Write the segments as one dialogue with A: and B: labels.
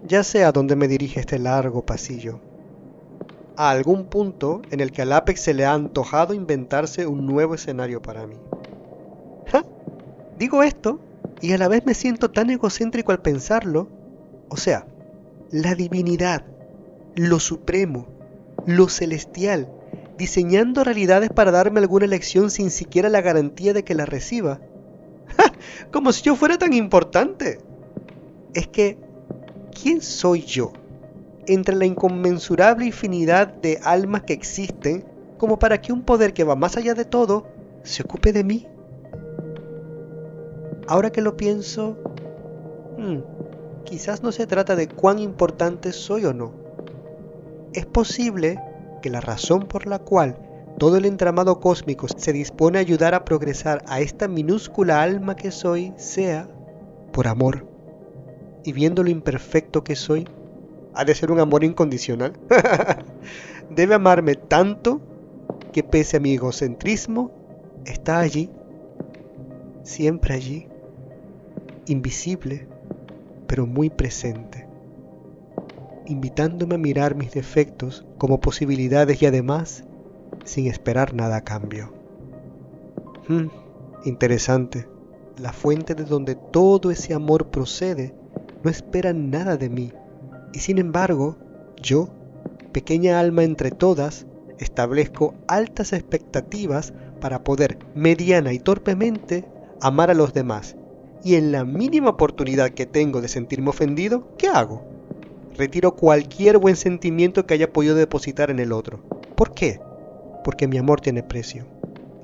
A: Ya sé a dónde me dirige este largo pasillo. A algún punto en el que al Apex se le ha antojado inventarse un nuevo escenario para mí. ¡Ja! Digo esto y a la vez me siento tan egocéntrico al pensarlo. O sea, la divinidad, lo supremo, lo celestial, diseñando realidades para darme alguna lección sin siquiera la garantía de que la reciba. ¡Ja! Como si yo fuera tan importante. Es que, ¿quién soy yo entre la inconmensurable infinidad de almas que existen como para que un poder que va más allá de todo se ocupe de mí? Ahora que lo pienso, quizás no se trata de cuán importante soy o no. Es posible que la razón por la cual todo el entramado cósmico se dispone a ayudar a progresar a esta minúscula alma que soy sea por amor. Y viendo lo imperfecto que soy, ha de ser un amor incondicional. Debe amarme tanto que pese a mi egocentrismo, está allí, siempre allí, invisible, pero muy presente, invitándome a mirar mis defectos como posibilidades y además sin esperar nada a cambio. Interesante. La fuente de donde todo ese amor procede no espera nada de mí. Y sin embargo, yo, pequeña alma entre todas, establezco altas expectativas para poder, mediana y torpemente, amar a los demás. Y en la mínima oportunidad que tengo de sentirme ofendido, ¿qué hago? Retiro cualquier buen sentimiento que haya podido depositar en el otro. ¿Por qué? Porque mi amor tiene precio.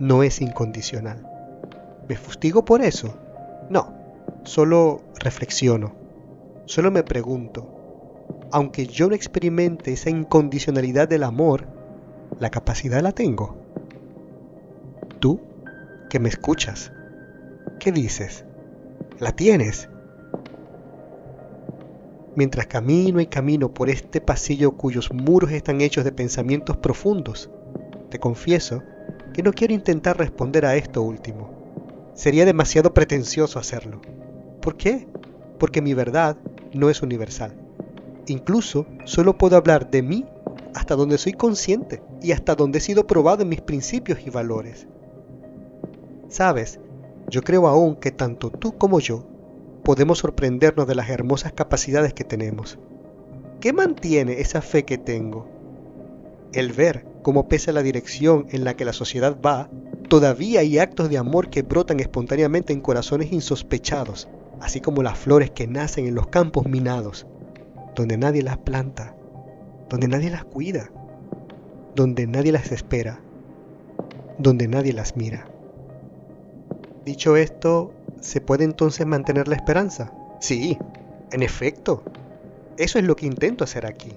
A: No es incondicional. ¿Me fustigo por eso? No, solo reflexiono. Solo me pregunto, aunque yo no experimente esa incondicionalidad del amor, la capacidad la tengo. Tú, que me escuchas, ¿qué dices? ¿La tienes? Mientras camino y camino por este pasillo cuyos muros están hechos de pensamientos profundos, te confieso que no quiero intentar responder a esto último. Sería demasiado pretencioso hacerlo. ¿Por qué? Porque mi verdad no es universal. Incluso solo puedo hablar de mí hasta donde soy consciente y hasta donde he sido probado en mis principios y valores. Sabes, yo creo aún que tanto tú como yo podemos sorprendernos de las hermosas capacidades que tenemos. ¿Qué mantiene esa fe que tengo? El ver cómo pese a la dirección en la que la sociedad va, todavía hay actos de amor que brotan espontáneamente en corazones insospechados, así como las flores que nacen en los campos minados, donde nadie las planta, donde nadie las cuida, donde nadie las espera, donde nadie las mira. Dicho esto, ¿se puede entonces mantener la esperanza? Sí, en efecto. Eso es lo que intento hacer aquí.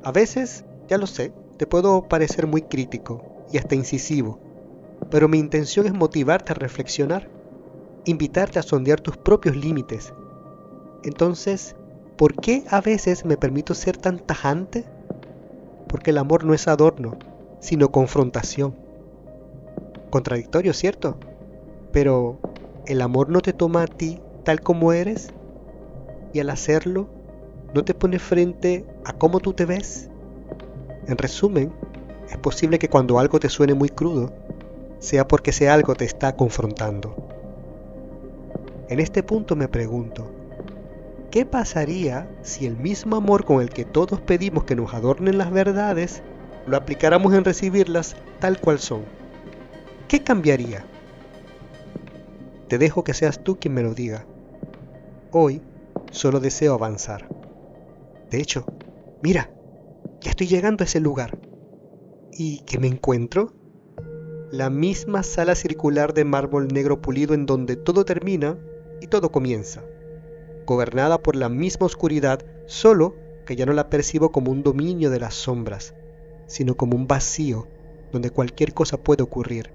A: A veces, ya lo sé, te puedo parecer muy crítico y hasta incisivo, pero mi intención es motivarte a reflexionar, invitarte a sondear tus propios límites. Entonces, ¿por qué a veces me permito ser tan tajante? Porque el amor no es adorno, sino confrontación. Contradictorio, ¿cierto? Pero el amor no te toma a ti tal como eres, y al hacerlo, no te pone frente a cómo tú te ves. En resumen, es posible que cuando algo te suene muy crudo, sea porque ese algo te está confrontando. En este punto me pregunto, ¿qué pasaría si el mismo amor con el que todos pedimos que nos adornen las verdades, lo aplicáramos en recibirlas tal cual son? ¿Qué cambiaría? Te dejo que seas tú quien me lo diga. Hoy solo deseo avanzar. De hecho, mira, ya estoy llegando a ese lugar. ¿Y qué me encuentro? La misma sala circular de mármol negro pulido en donde todo termina y todo comienza, gobernada por la misma oscuridad, solo que ya no la percibo como un dominio de las sombras, sino como un vacío donde cualquier cosa puede ocurrir,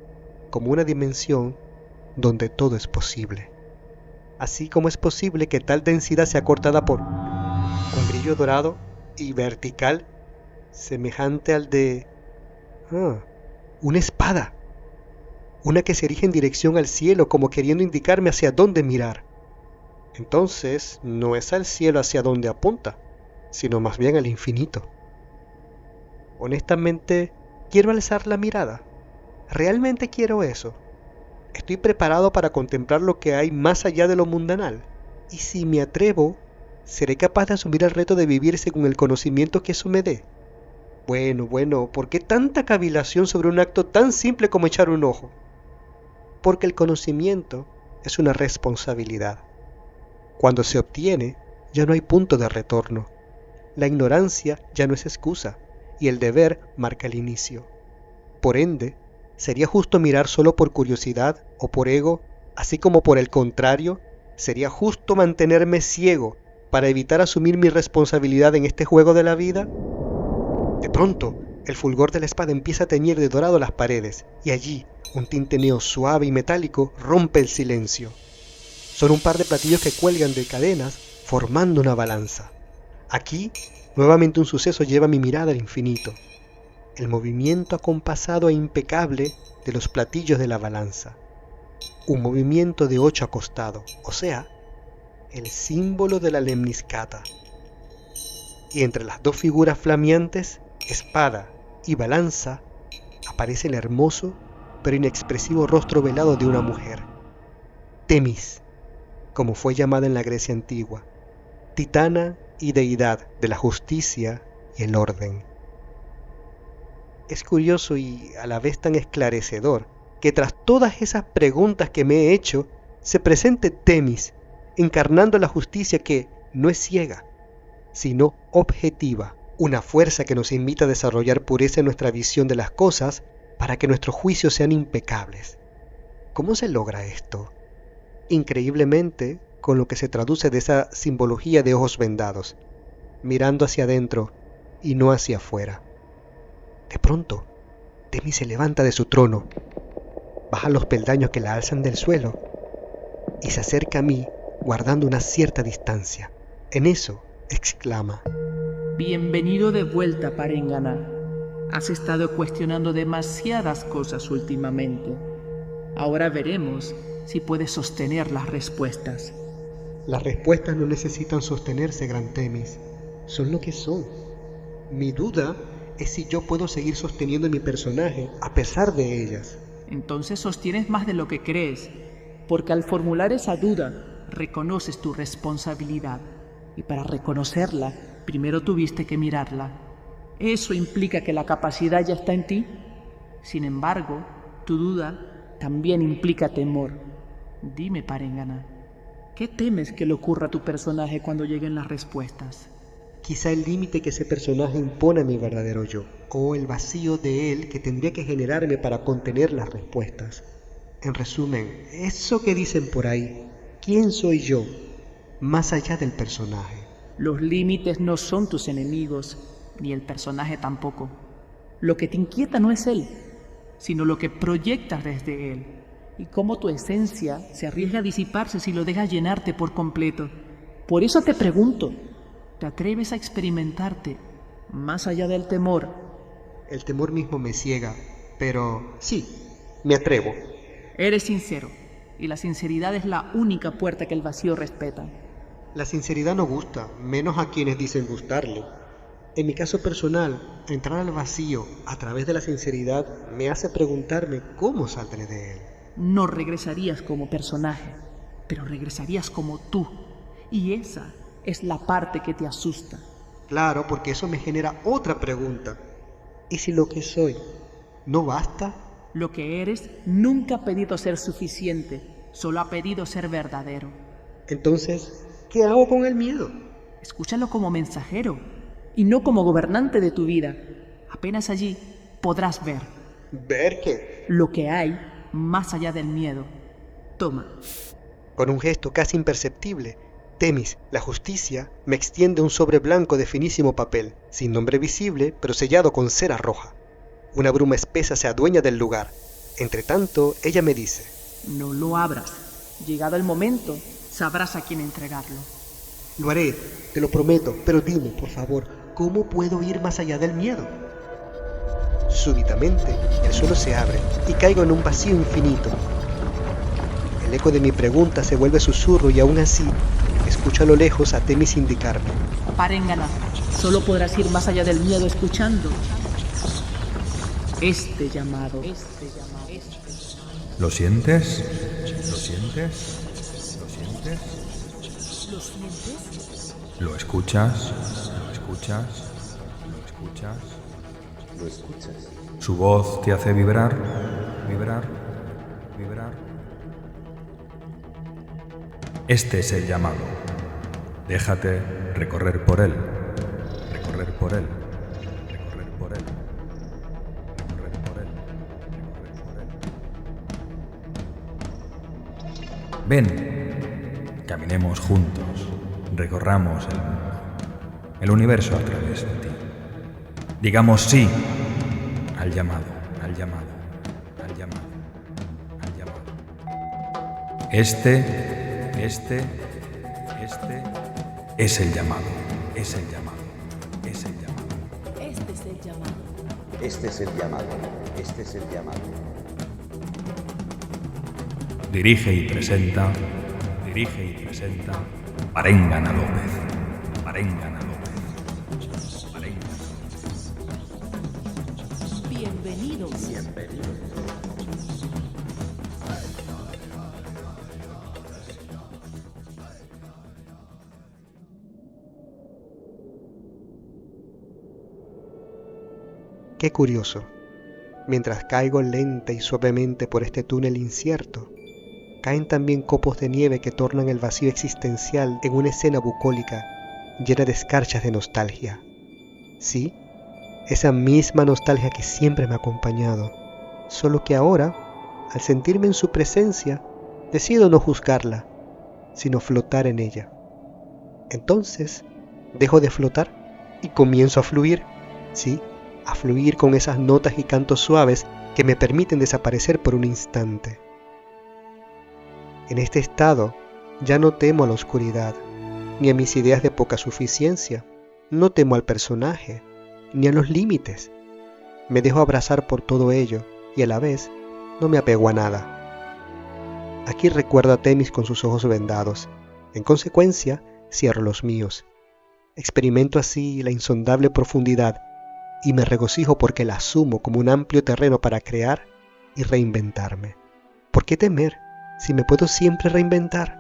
A: como una dimensión donde todo es posible. Así como es posible que tal densidad sea cortada por un brillo dorado y vertical semejante al de una espada, una que se erige en dirección al cielo como queriendo indicarme hacia dónde mirar. Entonces, no es al cielo hacia donde apunta, sino más bien al infinito. Honestamente, quiero alzar la mirada. Realmente quiero eso. Estoy preparado para contemplar lo que hay más allá de lo mundanal. Y si me atrevo, seré capaz de asumir el reto de vivir según el conocimiento que eso me dé. Bueno, ¿por qué tanta cavilación sobre un acto tan simple como echar un ojo? Porque el conocimiento es una responsabilidad. Cuando se obtiene, ya no hay punto de retorno. La ignorancia ya no es excusa, y el deber marca el inicio. Por ende, ¿sería justo mirar solo por curiosidad o por ego, así como por el contrario, sería justo mantenerme ciego para evitar asumir mi responsabilidad en este juego de la vida? De pronto, el fulgor de la espada empieza a teñir de dorado las paredes, y allí, un tintineo suave y metálico rompe el silencio. Son un par de platillos que cuelgan de cadenas, formando una balanza. Aquí, nuevamente un suceso lleva mi mirada al infinito. El movimiento acompasado e impecable de los platillos de la balanza. Un movimiento de 8 acostado, o sea, el símbolo de la lemniscata. Y entre las dos figuras flameantes, espada y balanza, aparece el hermoso pero inexpresivo rostro velado de una mujer. Temis, como fue llamada en la Grecia antigua, titana y deidad de la justicia y el orden. Es curioso y a la vez tan esclarecedor que tras todas esas preguntas que me he hecho, se presente Temis, encarnando la justicia que no es ciega, sino objetiva, una fuerza que nos invita a desarrollar pureza en nuestra visión de las cosas para que nuestros juicios sean impecables. ¿Cómo se logra esto? Increíblemente, con lo que se traduce de esa simbología de ojos vendados, mirando hacia adentro y no hacia afuera. De pronto, Temis se levanta de su trono, baja los peldaños que la alzan del suelo y se acerca a mí guardando una cierta distancia. En eso, exclama:
B: Bienvenido de vuelta, Parengana. Has estado cuestionando demasiadas cosas últimamente. Ahora veremos si puedes sostener las respuestas.
A: Las respuestas no necesitan sostenerse, Gran Temis. Son lo que son. Mi duda es si yo puedo seguir sosteniendo mi personaje a pesar de ellas.
B: Entonces sostienes más de lo que crees, porque al formular esa duda, reconoces tu responsabilidad. Y para reconocerla, primero tuviste que mirarla. ¿Eso implica que la capacidad ya está en ti? Sin embargo, tu duda también implica temor. Dime, Parengana, ¿qué temes que le ocurra a tu personaje cuando lleguen las respuestas?
A: Quizá el límite que ese personaje impone a mi verdadero yo, o el vacío de él que tendría que generarme para contener las respuestas. En resumen, eso que dicen por ahí, ¿quién soy yo, más allá del personaje?
B: Los límites no son tus enemigos, ni el personaje tampoco. Lo que te inquieta no es él, sino lo que proyectas desde él, y cómo tu esencia se arriesga a disiparse si lo dejas llenarte por completo. Por eso te pregunto, ¿te atreves a experimentarte más allá del temor?
A: El temor mismo me ciega, pero sí, me atrevo.
B: Eres sincero, y la sinceridad es la única puerta que el vacío respeta.
A: La sinceridad no gusta, menos a quienes dicen gustarle. En mi caso personal, entrar al vacío a través de la sinceridad me hace preguntarme cómo saldré de él.
B: No regresarías como personaje, pero regresarías como tú, y esa es la parte que te asusta.
A: Claro, porque eso me genera otra pregunta. ¿Y si lo que soy no basta?
B: Lo que eres nunca ha pedido ser suficiente, solo ha pedido ser verdadero.
A: Entonces, ¿qué hago con el miedo?
B: Escúchalo como mensajero y no como gobernante de tu vida. Apenas allí podrás ver.
A: ¿Ver qué?
B: Lo que hay más allá del miedo. Toma.
A: Con un gesto casi imperceptible, Temis, la justicia, me extiende un sobre blanco de finísimo papel, sin nombre visible, pero sellado con cera roja. Una bruma espesa se adueña del lugar. Entretanto, ella me dice:
B: No lo abras. Llegado el momento, sabrás a quién entregarlo.
A: Lo haré, te lo prometo, pero dime, por favor, ¿cómo puedo ir más allá del miedo? Súbitamente, el suelo se abre y caigo en un vacío infinito. El eco de mi pregunta se vuelve susurro y aún así escucho a lo lejos a Temis indicarme.
B: Paréngana, solo podrás ir más allá del miedo escuchando este llamado.
C: ¿Lo sientes? ¿Lo sientes? ¿Lo sientes?
B: ¿Lo sientes?
C: ¿Lo escuchas? ¿Lo escuchas? ¿Lo escuchas?
D: ¿Lo escuchas?
C: ¿Su voz te hace vibrar? ¿Vibrar? ¿Vibrar? Este es el llamado. Déjate recorrer por él. Recorrer por él. Recorrer por él. Recorrer por él. Recorrer por él. Ven, caminemos juntos. Recorramos el mundo. El universo a través de ti. Digamos sí al llamado, al llamado, al llamado, al llamado. Este es el llamado, es el llamado, es el llamado.
E: Este es el llamado.
D: Este es el llamado. Este es el llamado.
C: Dirige y presenta Paréngana López. Paréngana López. Paréngana López.
E: Bienvenidos.
A: Qué curioso. Mientras caigo lenta y suavemente por este túnel incierto, caen también copos de nieve que tornan el vacío existencial en una escena bucólica llena de escarchas de nostalgia. Sí, esa misma nostalgia que siempre me ha acompañado, solo que ahora, al sentirme en su presencia, decido no juzgarla, sino flotar en ella. Entonces, dejo de flotar y comienzo a fluir, sí, a fluir con esas notas y cantos suaves que me permiten desaparecer por un instante. En este estado ya no temo a la oscuridad, ni a mis ideas de poca suficiencia, no temo al personaje, ni a los límites. Me dejo abrazar por todo ello y a la vez no me apego a nada. Aquí recuerdo a Temis con sus ojos vendados, en consecuencia cierro los míos. Experimento así la insondable profundidad y me regocijo porque la asumo como un amplio terreno para crear y reinventarme. ¿Por qué temer si me puedo siempre reinventar?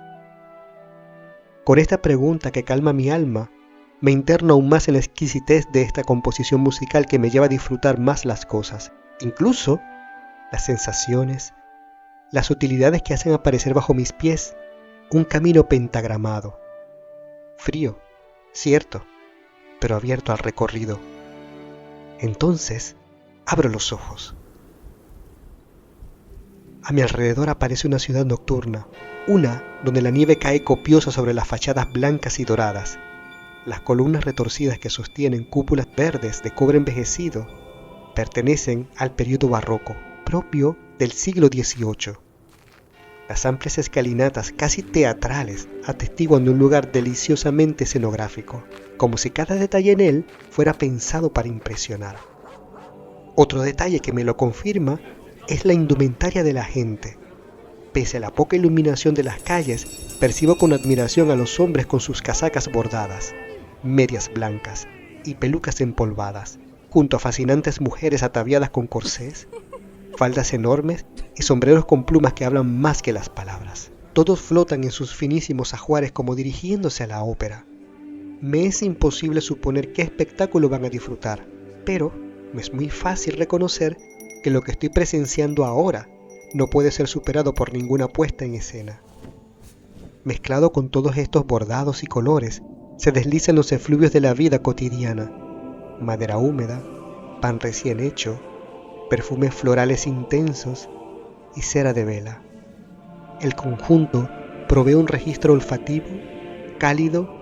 A: Con esta pregunta que calma mi alma, me interno aún más en la exquisitez de esta composición musical que me lleva a disfrutar más las cosas, incluso las sensaciones, las utilidades que hacen aparecer bajo mis pies un camino pentagramado. Frío, cierto, pero abierto al recorrido. Entonces, abro los ojos. A mi alrededor aparece una ciudad nocturna, una donde la nieve cae copiosa sobre las fachadas blancas y doradas. Las columnas retorcidas que sostienen cúpulas verdes de cobre envejecido pertenecen al período barroco, propio del siglo XVIII. Las amplias escalinatas casi teatrales atestiguan de un lugar deliciosamente escenográfico, como si cada detalle en él fuera pensado para impresionar. Otro detalle que me lo confirma es la indumentaria de la gente. Pese a la poca iluminación de las calles, percibo con admiración a los hombres con sus casacas bordadas, medias blancas y pelucas empolvadas, junto a fascinantes mujeres ataviadas con corsés, faldas enormes y sombreros con plumas que hablan más que las palabras. Todos flotan en sus finísimos ajuares como dirigiéndose a la ópera. Me es imposible suponer qué espectáculo van a disfrutar, pero me es muy fácil reconocer que lo que estoy presenciando ahora no puede ser superado por ninguna puesta en escena. Mezclado con todos estos bordados y colores, se deslizan los efluvios de la vida cotidiana: madera húmeda, pan recién hecho, perfumes florales intensos y cera de vela. El conjunto provee un registro olfativo, cálido,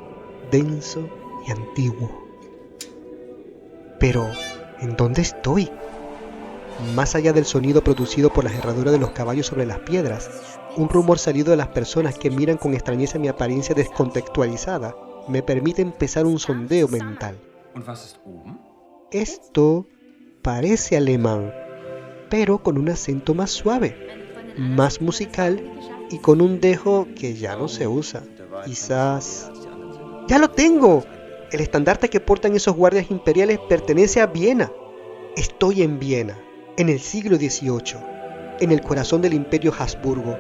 A: denso y antiguo. Pero, ¿en dónde estoy? Más allá del sonido producido por las herraduras de los caballos sobre las piedras, un rumor salido de las personas que miran con extrañeza mi apariencia descontextualizada me permite empezar un sondeo mental. Esto parece alemán, pero con un acento más suave, más musical y con un dejo que ya no se usa. Quizás... ¡Ya lo tengo! El estandarte que portan esos guardias imperiales pertenece a Viena. Estoy en Viena, en el siglo XVIII, en el corazón del Imperio Habsburgo,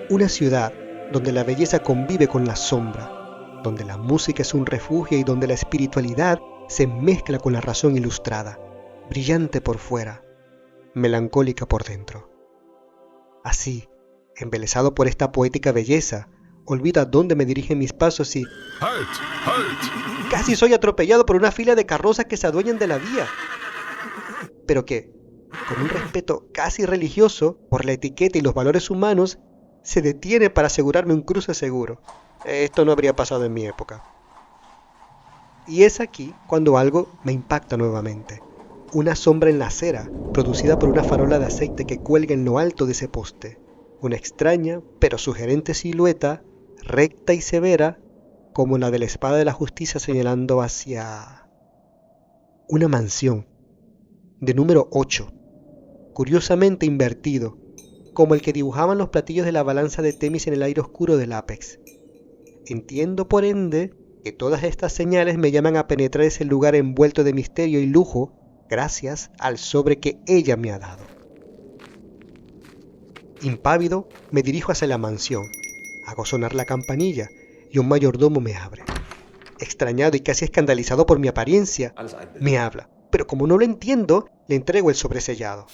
A: una ciudad donde la belleza convive con la sombra, donde la música es un refugio y donde la espiritualidad se mezcla con la razón ilustrada, brillante por fuera, melancólica por dentro. Así, embelesado por esta poética belleza, olvido a dónde me dirigen mis pasos y...
F: ¡Halt! ¡Halt!
A: Casi soy atropellado por una fila de carrozas que se adueñan de la vía. Pero que, con un respeto casi religioso por la etiqueta y los valores humanos, se detiene para asegurarme un cruce seguro. Esto no habría pasado en mi época. Y es aquí cuando algo me impacta nuevamente. Una sombra en la acera, producida por una farola de aceite que cuelga en lo alto de ese poste. Una extraña, pero sugerente silueta, recta y severa, como la de la espada de la justicia señalando hacia... una mansión, de número 8, curiosamente invertido, como el que dibujaban los platillos de la balanza de Temis en el aire oscuro del Apex. Entiendo, por ende, que todas estas señales me llaman a penetrar ese lugar envuelto de misterio y lujo, gracias al sobre que ella me ha dado. Impávido, me dirijo hacia la mansión, hago sonar la campanilla y un mayordomo me abre. Extrañado y casi escandalizado por mi apariencia, me habla, pero como no lo entiendo, le entrego el sobresellado.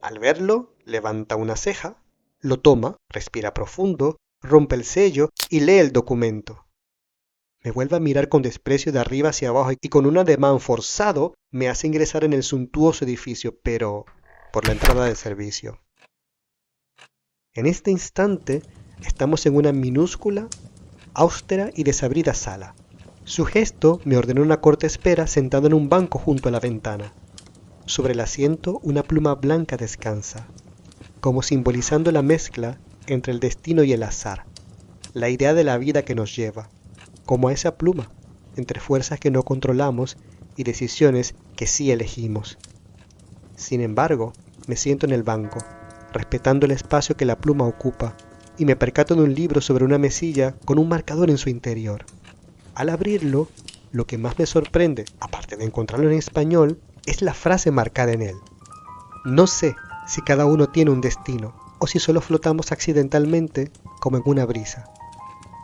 A: Al verlo, levanta una ceja, lo toma, respira profundo, rompe el sello y lee el documento. Me vuelve a mirar con desprecio de arriba hacia abajo y con un ademán forzado me hace ingresar en el suntuoso edificio, pero por la entrada del servicio. En este instante estamos en una minúscula, austera y desabrida sala. Su gesto me ordenó una corta espera sentado en un banco junto a la ventana. Sobre el asiento una pluma blanca descansa, como simbolizando la mezcla entre el destino y el azar, la idea de la vida que nos lleva, como a esa pluma, entre fuerzas que no controlamos y decisiones que sí elegimos. Sin embargo, me siento en el banco, respetando el espacio que la pluma ocupa, y me percato de un libro sobre una mesilla con un marcador en su interior. Al abrirlo, lo que más me sorprende, aparte de encontrarlo en español, es la frase marcada en él. No sé si cada uno tiene un destino, o si solo flotamos accidentalmente como en una brisa.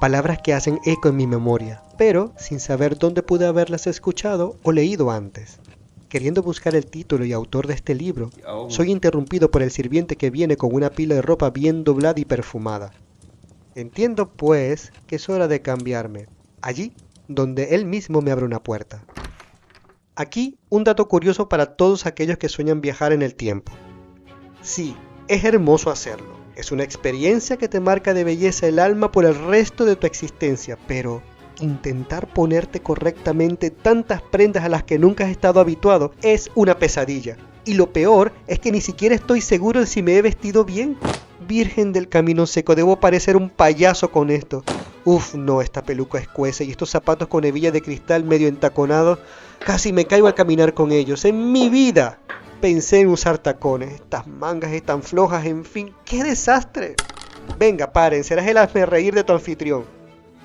A: Palabras que hacen eco en mi memoria, pero sin saber dónde pude haberlas escuchado o leído antes. Queriendo buscar el título y autor de este libro, soy interrumpido por el sirviente que viene con una pila de ropa bien doblada y perfumada. Entiendo, pues, que es hora de cambiarme, allí donde él mismo me abre una puerta. Aquí, un dato curioso para todos aquellos que sueñan viajar en el tiempo. Sí, es hermoso hacerlo. Es una experiencia que te marca de belleza el alma por el resto de tu existencia, pero intentar ponerte correctamente tantas prendas a las que nunca has estado habituado es una pesadilla. Y lo peor es que ni siquiera estoy seguro de si me he vestido bien. Virgen del camino seco, debo parecer un payaso con esto. Uf, no, esta peluca escuece y estos zapatos con hebilla de cristal medio entaconados, casi me caigo al caminar con ellos. En mi vida pensé en usar tacones, estas mangas están flojas, en fin, ¡qué desastre! Venga, paren, serás el hazmerreír de tu anfitrión.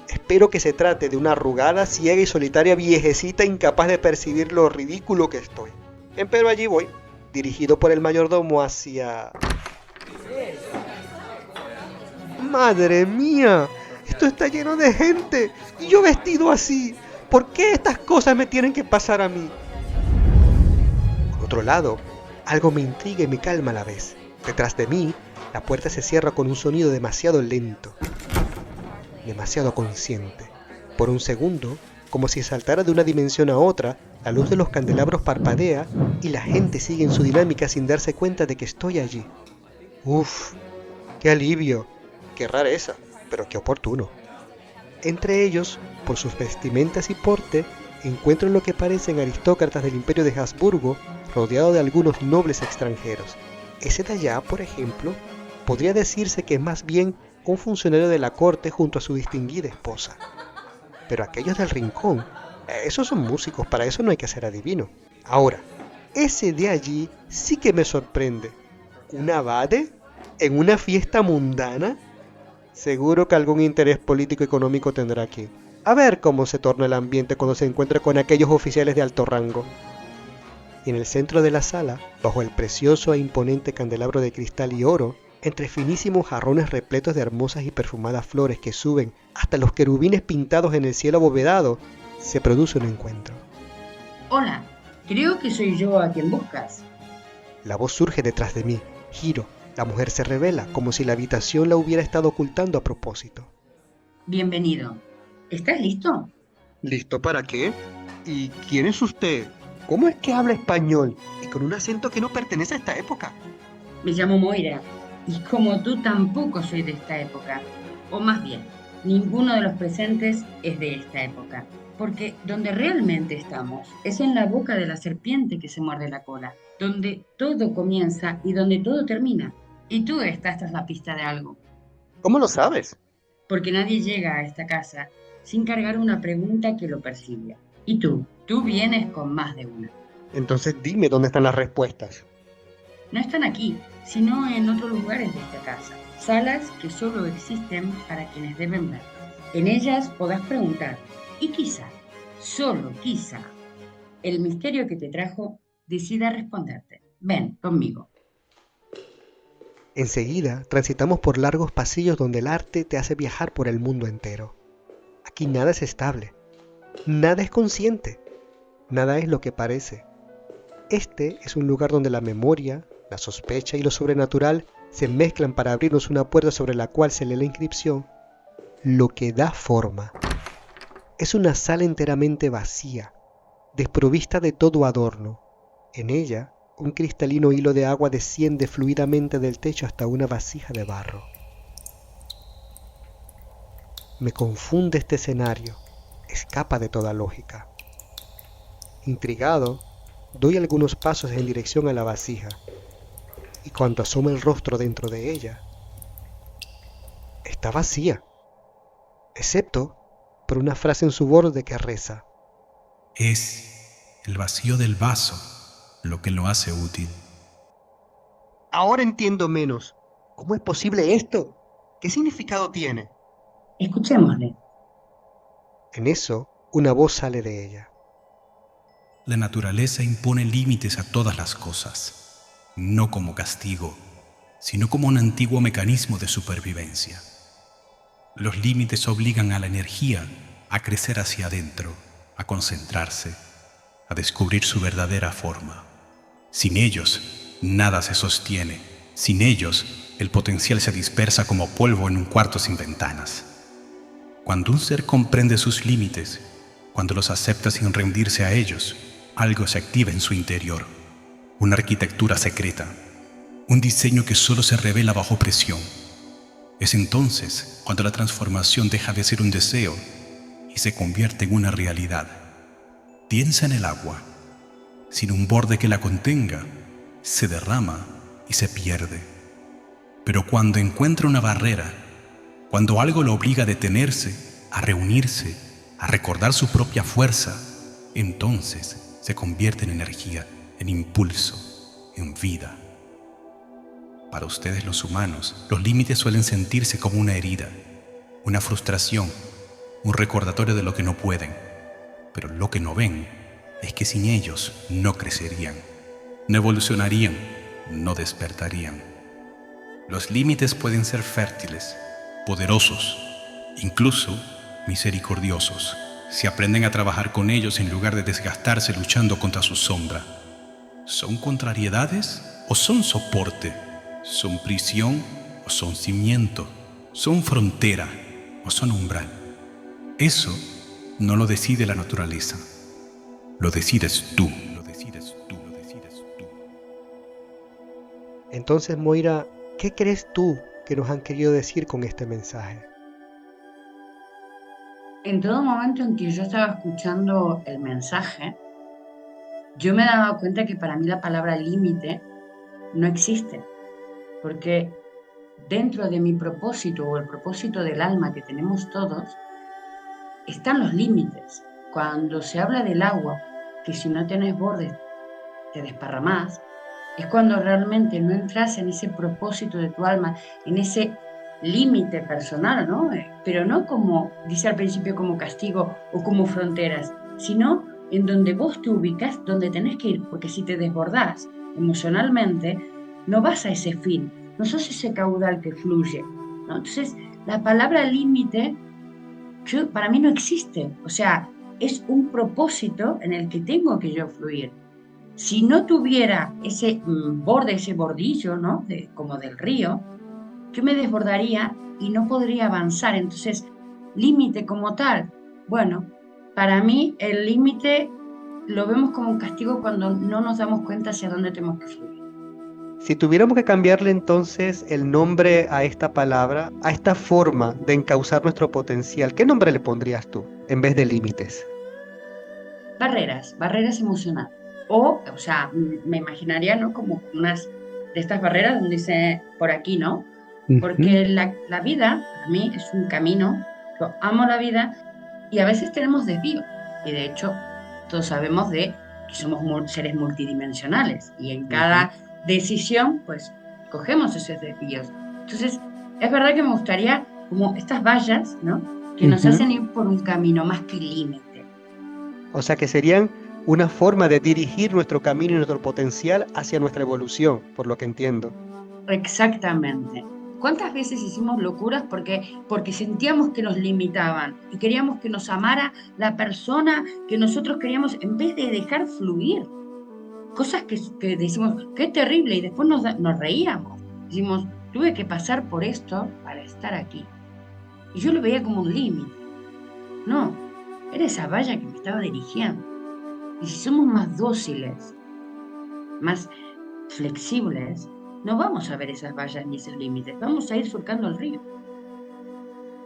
A: Espero que se trate de una arrugada, ciega y solitaria viejecita incapaz de percibir lo ridículo que estoy. Empero allí voy, dirigido por el mayordomo hacia... ¡Madre mía! Esto está lleno de gente, y yo vestido así. ¿Por qué estas cosas me tienen que pasar a mí? Por otro lado, algo me intriga y me calma a la vez. Detrás de mí, la puerta se cierra con un sonido demasiado lento, demasiado consciente. Por un segundo, como si saltara de una dimensión a otra, la luz de los candelabros parpadea y la gente sigue en su dinámica sin darse cuenta de que estoy allí. ¡Uf! ¡Qué alivio! ¡Qué rareza! Pero qué oportuno. Entre ellos, por sus vestimentas y porte, encuentro lo que parecen aristócratas del Imperio de Habsburgo, rodeado de algunos nobles extranjeros. Ese de allá, por ejemplo, podría decirse que es más bien un funcionario de la corte junto a su distinguida esposa. Pero aquellos del rincón, esos son músicos, para eso no hay que ser adivino. Ahora, ese de allí sí que me sorprende. ¿Un abade? ¿En una fiesta mundana? Seguro que algún interés político económico tendrá aquí. A ver cómo se torna el ambiente cuando se encuentra con aquellos oficiales de alto rango. Y en el centro de la sala, bajo el precioso e imponente candelabro de cristal y oro, entre finísimos jarrones repletos de hermosas y perfumadas flores que suben hasta los querubines pintados en el cielo abovedado, se produce un encuentro.
G: Hola, creo que soy yo a quien buscas.
A: La voz surge detrás de mí. Giro. La mujer se revela, como si la habitación la hubiera estado ocultando a propósito.
G: Bienvenido. ¿Estás listo?
A: ¿Listo para qué? ¿Y quién es usted? ¿Cómo es que habla español y con un acento que no pertenece a esta época?
G: Me llamo Moira, y como tú tampoco soy de esta época. O más bien, ninguno de los presentes es de esta época. Porque donde realmente estamos es en la boca de la serpiente que se muerde la cola, donde todo comienza y donde todo termina. Y tú estás tras la pista de algo.
A: ¿Cómo lo sabes?
G: Porque nadie llega a esta casa sin cargar una pregunta que lo persigue. Y tú vienes con más de una.
A: Entonces dime dónde están las respuestas.
G: No están aquí, sino en otros lugares de esta casa. Salas que solo existen para quienes deben ver. En ellas podrás preguntar, y quizá, solo quizá, el misterio que te trajo decida responderte. Ven conmigo.
A: Enseguida transitamos por largos pasillos donde el arte te hace viajar por el mundo entero. Aquí nada es estable, nada es consciente, nada es lo que parece. Este es un lugar donde la memoria, la sospecha y lo sobrenatural se mezclan para abrirnos una puerta sobre la cual se lee la inscripción: lo que da forma. Es una sala enteramente vacía, desprovista de todo adorno. En ella, un cristalino hilo de agua desciende fluidamente del techo hasta una vasija de barro. Me confunde este escenario, escapa de toda lógica. Intrigado, doy algunos pasos en dirección a la vasija, y cuando asoma el rostro dentro de ella, está vacía, excepto por una frase en su borde que reza:
H: Es el vacío del vaso lo que lo hace útil.
A: Ahora entiendo menos. ¿Cómo es posible esto? ¿Qué significado tiene?
G: Escuchémosle.
A: En eso, una voz sale de ella.
H: La naturaleza impone límites a todas las cosas, no como castigo, sino como un antiguo mecanismo de supervivencia. Los límites obligan a la energía a crecer hacia adentro, a concentrarse, a descubrir su verdadera forma. Sin ellos, nada se sostiene. Sin ellos, el potencial se dispersa como polvo en un cuarto sin ventanas. Cuando un ser comprende sus límites, cuando los acepta sin rendirse a ellos, algo se activa en su interior. Una arquitectura secreta, un diseño que solo se revela bajo presión. Es entonces cuando la transformación deja de ser un deseo y se convierte en una realidad. Piensa en el agua. Sin un borde que la contenga, se derrama y se pierde. Pero cuando encuentra una barrera, cuando algo lo obliga a detenerse, a reunirse, a recordar su propia fuerza, entonces se convierte en energía, en impulso, en vida. Para ustedes los humanos, los límites suelen sentirse como una herida, una frustración, un recordatorio de lo que no pueden, pero lo que no ven es que sin ellos no crecerían, no evolucionarían, no despertarían. Los límites pueden ser fértiles, poderosos, incluso misericordiosos, si aprenden a trabajar con ellos en lugar de desgastarse luchando contra su sombra. ¿Son contrariedades o son soporte? ¿Son prisión o son cimiento? ¿Son frontera o son umbral? Eso no lo decide la naturaleza. Lo decides tú. Lo decides tú. Lo decides tú.
A: Entonces, Moira, ¿qué crees tú que nos han querido decir con este mensaje?
G: En todo momento en que yo estaba escuchando el mensaje, yo me daba cuenta que para mí la palabra límite no existe, porque dentro de mi propósito o el propósito del alma que tenemos todos, están los límites. Cuando se habla del agua, que si no tenés bordes te desparramás, es cuando realmente no entras en ese propósito de tu alma, en ese límite personal, ¿no? Pero no como, dice al principio, como castigo o como fronteras, sino en donde vos te ubicas, donde tenés que ir, porque si te desbordás emocionalmente, no vas a ese fin, no sos ese caudal que fluye, ¿no? Entonces, la palabra límite, para mí no existe, o sea, es un propósito en el que tengo que yo fluir. Si no tuviera ese borde, ese bordillo, ¿no? Como del río, yo me desbordaría y no podría avanzar. Entonces, límite como tal, bueno, para mí el límite lo vemos como un castigo cuando no nos damos cuenta hacia dónde tenemos que fluir.
A: Si tuviéramos que cambiarle entonces el nombre a esta palabra, a esta forma de encauzar nuestro potencial, ¿qué nombre le pondrías tú en vez de límites?
G: Barreras emocionales. O sea, me imaginaría, ¿no? Como unas de estas barreras donde dice por aquí, ¿no? Porque la vida, para mí, es un camino. Yo amo la vida y a veces tenemos desvíos. Y de hecho, todos sabemos de que somos seres multidimensionales y en cada decisión, pues, cogemos esos desvíos. Entonces, es verdad que me gustaría como estas vallas, ¿no? Que nos hacen ir por un camino más que límite.
A: O sea, que serían una forma de dirigir nuestro camino y nuestro potencial hacia nuestra evolución, por lo que entiendo.
G: Exactamente. ¿Cuántas veces hicimos locuras porque sentíamos que nos limitaban y queríamos que nos amara la persona que nosotros queríamos en vez de dejar fluir? Cosas que decimos, qué terrible, y después nos reíamos. Decimos, tuve que pasar por esto para estar aquí. Y yo lo veía como un límite. No, era esa valla que me estaba dirigiendo. Y si somos más dóciles, más flexibles, no vamos a ver esas vallas ni esos límites, vamos a ir surcando el río.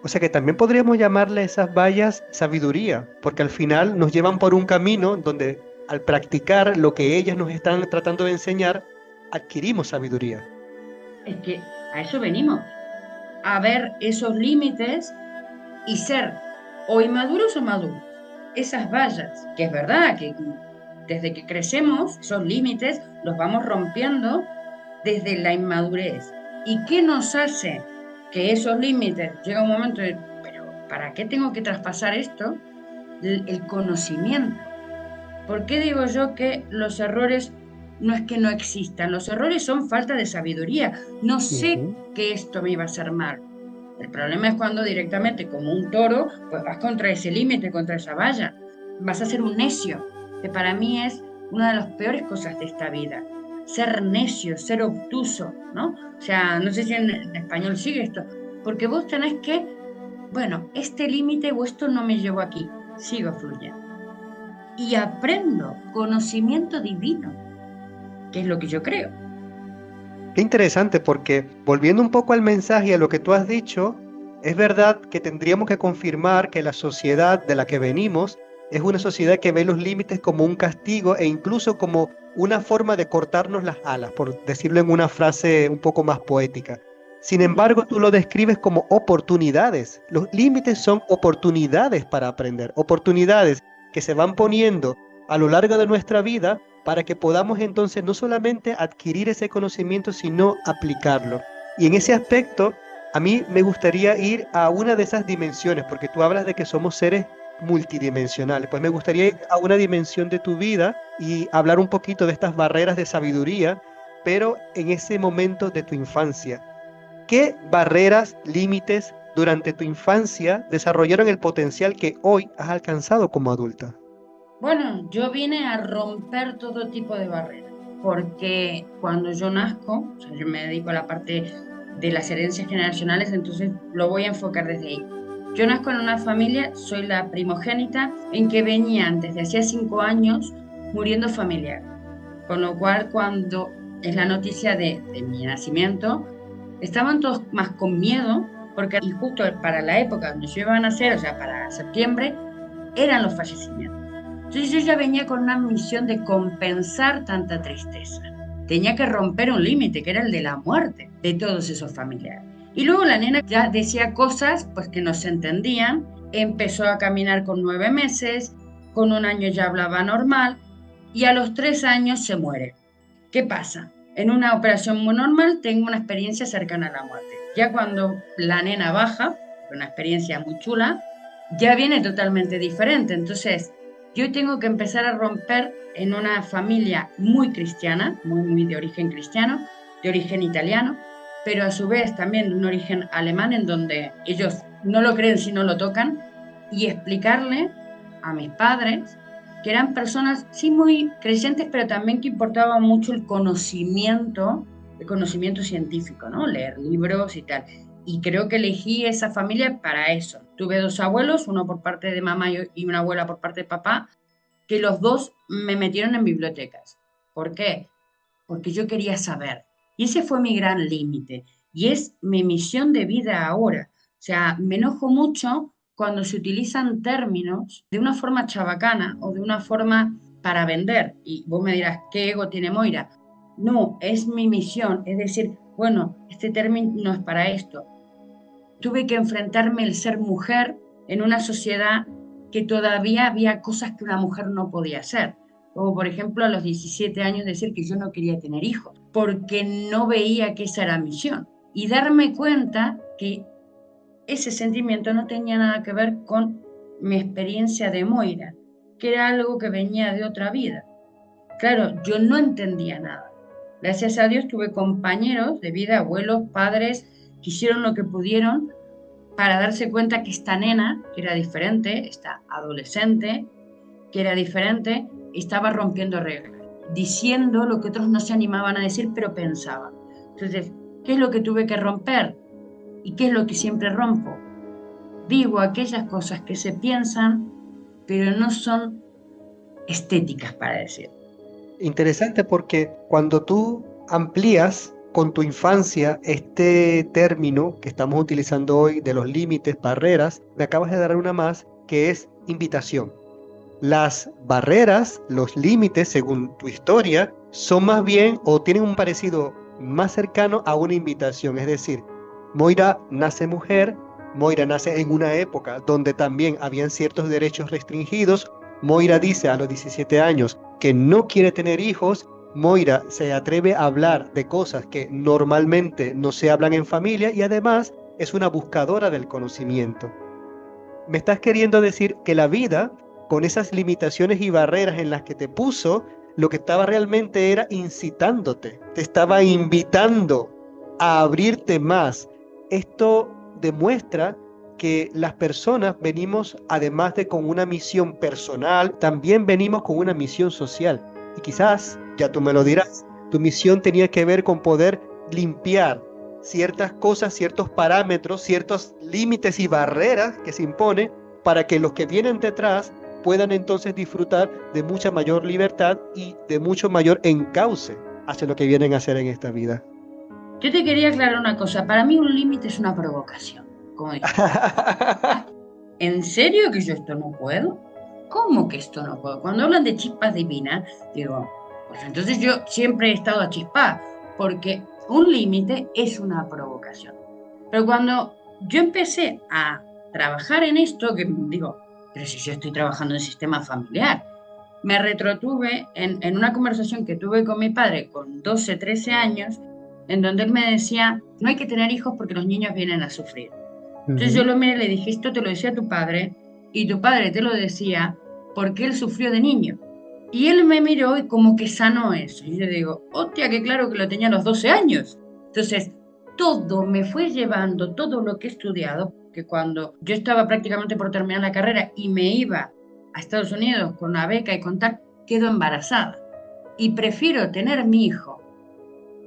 A: O sea que también podríamos llamarle esas vallas sabiduría, porque al final nos llevan por un camino donde al practicar lo que ellas nos están tratando de enseñar, adquirimos sabiduría.
G: Es que a eso venimos, a ver esos límites y ser o inmaduros o maduros. Esas vallas, que es verdad que desde que crecemos, esos límites los vamos rompiendo desde la inmadurez. ¿Y qué nos hace que esos límites llega un momento de, pero ¿para qué tengo que traspasar esto? El conocimiento. ¿Por qué digo yo que los errores no es que no existan? Los errores son falta de sabiduría. No sé que esto me iba a hacer mal. El problema es cuando directamente, como un toro, pues vas contra ese límite, contra esa valla. Vas a ser un necio, que para mí es una de las peores cosas de esta vida. Ser necio, ser obtuso, ¿no? O sea, no sé si en español sigue esto, porque vos tenés que, bueno, este límite o esto no me llevo aquí, sigo fluyendo. Y aprendo conocimiento divino, que es lo que yo creo.
A: Qué interesante, porque volviendo un poco al mensaje y a lo que tú has dicho, es verdad que tendríamos que confirmar que la sociedad de la que venimos es una sociedad que ve los límites como un castigo e incluso como una forma de cortarnos las alas, por decirlo en una frase un poco más poética. Sin embargo, tú lo describes como oportunidades. Los límites son oportunidades para aprender, oportunidades que se van poniendo a lo largo de nuestra vida para que podamos entonces no solamente adquirir ese conocimiento, sino aplicarlo. Y en ese aspecto, a mí me gustaría ir a una de esas dimensiones, porque tú hablas de que somos seres multidimensionales. Pues me gustaría ir a una dimensión de tu vida y hablar un poquito de estas barreras de sabiduría, pero en ese momento de tu infancia. ¿Qué barreras, límites durante tu infancia desarrollaron el potencial que hoy has alcanzado como adulta?
G: Bueno, yo vine a romper todo tipo de barreras, porque cuando yo nazco, o sea, yo me dedico a la parte de las herencias generacionales, entonces lo voy a enfocar desde ahí. Yo nazco en una familia, soy la primogénita, en que venían desde hacía 5 años muriendo familiares, con lo cual cuando es la noticia de mi nacimiento, estaban todos más con miedo, porque y justo para la época donde yo iba a nacer, o sea, para septiembre, eran los fallecimientos. Entonces yo ya venía con una misión de compensar tanta tristeza. Tenía que romper un límite, que era el de la muerte de todos esos familiares. Y luego la nena ya decía cosas pues que no se entendían. Empezó a caminar con 9 meses, con 1 año ya hablaba normal y a los 3 años se muere. ¿Qué pasa? En una operación muy normal tengo una experiencia cercana a la muerte. Ya cuando la nena baja, una experiencia muy chula, ya viene totalmente diferente. Entonces, yo tengo que empezar a romper en una familia muy cristiana, muy de origen cristiano, de origen italiano, pero a su vez también de un origen alemán en donde ellos no lo creen si no lo tocan, y explicarle a mis padres que eran personas, sí, muy creyentes, pero también que importaba mucho el conocimiento científico, ¿no? Leer libros y tal. Y creo que elegí esa familia para eso. Tuve 2 abuelos, uno por parte de mamá y una abuela por parte de papá, que los dos me metieron en bibliotecas. ¿Por qué? Porque yo quería saber. Y ese fue mi gran límite. Y es mi misión de vida ahora. O sea, me enojo mucho cuando se utilizan términos de una forma chabacana o de una forma para vender. Y vos me dirás, ¿qué ego tiene Moira? No, es mi misión. Es decir, bueno, este término no es para esto. Tuve que enfrentarme el ser mujer en una sociedad que todavía había cosas que una mujer no podía hacer. Como por ejemplo a los 17 años decir que yo no quería tener hijos, porque no veía que esa era misión. Y darme cuenta que ese sentimiento no tenía nada que ver con mi experiencia de Moira, que era algo que venía de otra vida. Claro, yo no entendía nada. Gracias a Dios tuve compañeros de vida, abuelos, padres, que hicieron lo que pudieron para darse cuenta que esta nena, que era diferente, esta adolescente, que era diferente, estaba rompiendo reglas, diciendo lo que otros no se animaban a decir, pero pensaban. Entonces, ¿qué es lo que tuve que romper? ¿Y qué es lo que siempre rompo? Digo aquellas cosas que se piensan, pero no son estéticas para decir.
A: Interesante porque cuando tú amplías con tu infancia este término que estamos utilizando hoy de los límites, barreras, me acabas de dar una más que es invitación. Las barreras, los límites, según tu historia, son más bien o tienen un parecido más cercano a una invitación. Es decir, Moira nace mujer, Moira nace en una época donde también habían ciertos derechos restringidos. Moira dice a los 17 años que no quiere tener hijos. Moira se atreve a hablar de cosas que normalmente no se hablan en familia y además es una buscadora del conocimiento. Me estás queriendo decir que la vida, con esas limitaciones y barreras en las que te puso, lo que estaba realmente era incitándote, te estaba invitando a abrirte más. Esto demuestra que las personas venimos, además de con una misión personal, también venimos con una misión social. Y quizás, ya tú me lo dirás, tu misión tenía que ver con poder limpiar ciertas cosas, ciertos parámetros, ciertos límites y barreras que se imponen para que los que vienen detrás puedan entonces disfrutar de mucha mayor libertad y de mucho mayor encauce hacia lo que vienen a hacer en esta vida.
G: Yo te quería aclarar una cosa. Para mí un límite es una provocación. Como dije. ¿En serio que yo esto no puedo? ¿Cómo que esto no puedo? Cuando hablan de chispas divinas, digo, pues entonces yo siempre he estado a chispar, porque un límite es una provocación. Pero cuando yo empecé a trabajar en esto, que digo, pero si yo estoy trabajando en sistema familiar, me retrotuve en una conversación que tuve con mi padre con 12, 13 años, en donde él me decía, no hay que tener hijos porque los niños vienen a sufrir. Entonces yo lo miré y le dije, esto te lo decía tu padre, y tu padre te lo decía porque él sufrió de niño. Y él me miró y como que sanó eso. Y yo digo, hostia, que claro que lo tenía a los 12 años. Entonces, todo me fue llevando, todo lo que he estudiado, que cuando yo estaba prácticamente por terminar la carrera y me iba a Estados Unidos con una beca y con tal, quedo embarazada. Y prefiero tener mi hijo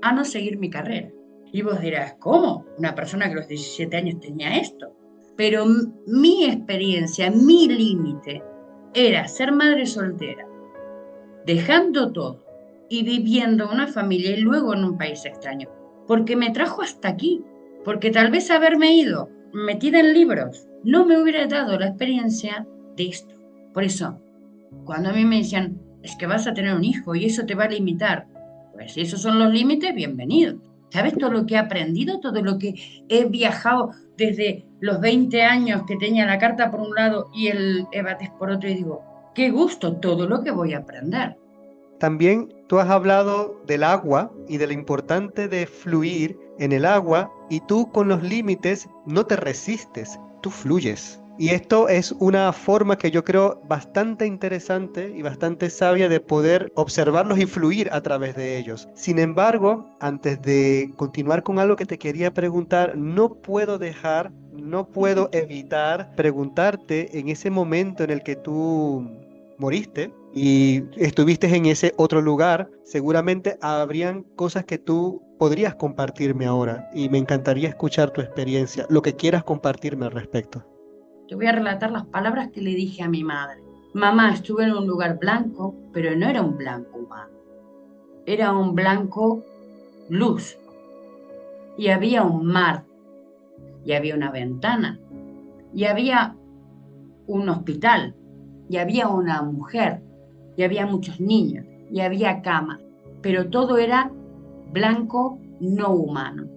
G: a no seguir mi carrera. Y vos dirás, ¿cómo? Una persona que a los 17 años tenía esto. Pero mi experiencia, mi límite, era ser madre soltera, dejando todo y viviendo una familia y luego en un país extraño. Porque me trajo hasta aquí. Porque tal vez haberme ido metida en libros no me hubiera dado la experiencia de esto. Por eso, cuando a mí me decían, es que vas a tener un hijo y eso te va a limitar, pues si esos son los límites, bienvenidos. ¿Sabes todo lo que he aprendido? Todo lo que he viajado desde los 20 años que tenía la carta por un lado y el EBATES por otro y digo, qué gusto todo lo que voy a aprender.
A: también tú has hablado del agua y de lo importante de fluir en el agua, y tú con los límites no te resistes, tú fluyes. Y esto es una forma que yo creo bastante interesante y bastante sabia de poder observarlos y fluir a través de ellos. Sin embargo, antes de continuar con algo que te quería preguntar, no puedo evitar preguntarte, en ese momento en el que tú moriste y estuviste en ese otro lugar, seguramente habrían cosas que tú podrías compartirme ahora, y me encantaría escuchar tu experiencia, lo que quieras compartirme al respecto.
G: Te voy a relatar las palabras que le dije a mi madre. Mamá, estuve en un lugar blanco, pero no era un blanco humano. Era un blanco luz. Y había un mar. Y había una ventana. Y había un hospital. Y había una mujer. Y había muchos niños. Y había cama. Pero todo era blanco, no humano.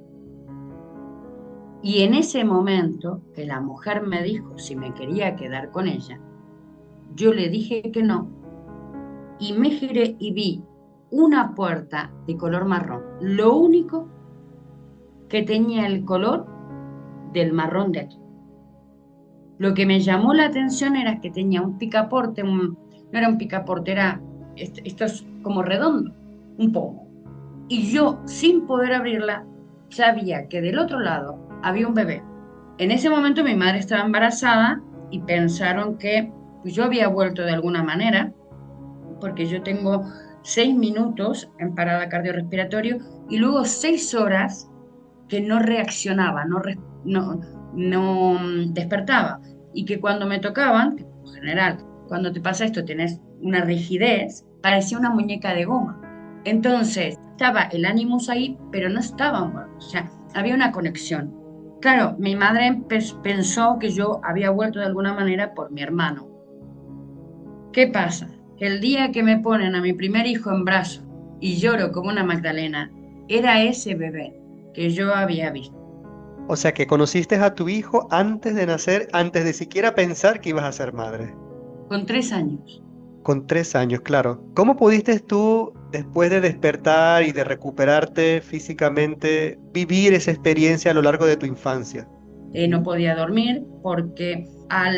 G: Y en ese momento que la mujer me dijo si me quería quedar con ella, yo le dije que no, y me giré y vi una puerta de color marrón, lo único que tenía el color del marrón de aquí. Lo que me llamó la atención era que tenía un picaporte, no era un picaporte, era esto es como redondo, un pomo. Y yo, sin poder abrirla, sabía que del otro lado había un bebé. En ese momento mi madre estaba embarazada y pensaron que yo había vuelto de alguna manera, porque yo tengo 6 minutos en parada cardiorrespiratorio y luego 6 horas que no reaccionaba, no despertaba, y que cuando me tocaban, que por general, cuando te pasa esto tenés una rigidez, parecía una muñeca de goma. Entonces estaba el ánimus ahí, pero no estaba muerto, o sea, había una conexión. Claro, mi madre pensó que yo había vuelto de alguna manera por mi hermano. ¿Qué pasa? Que el día que me ponen a mi primer hijo en brazos y lloro como una Magdalena, era ese bebé que yo había visto.
A: O sea que conociste a tu hijo antes de nacer, antes de siquiera pensar que ibas a ser madre.
G: Con 3 años.
A: Con 3 años, claro. ¿Cómo pudiste tú, después de despertar y de recuperarte físicamente, vivir esa experiencia a lo largo de tu infancia?
G: No podía dormir porque al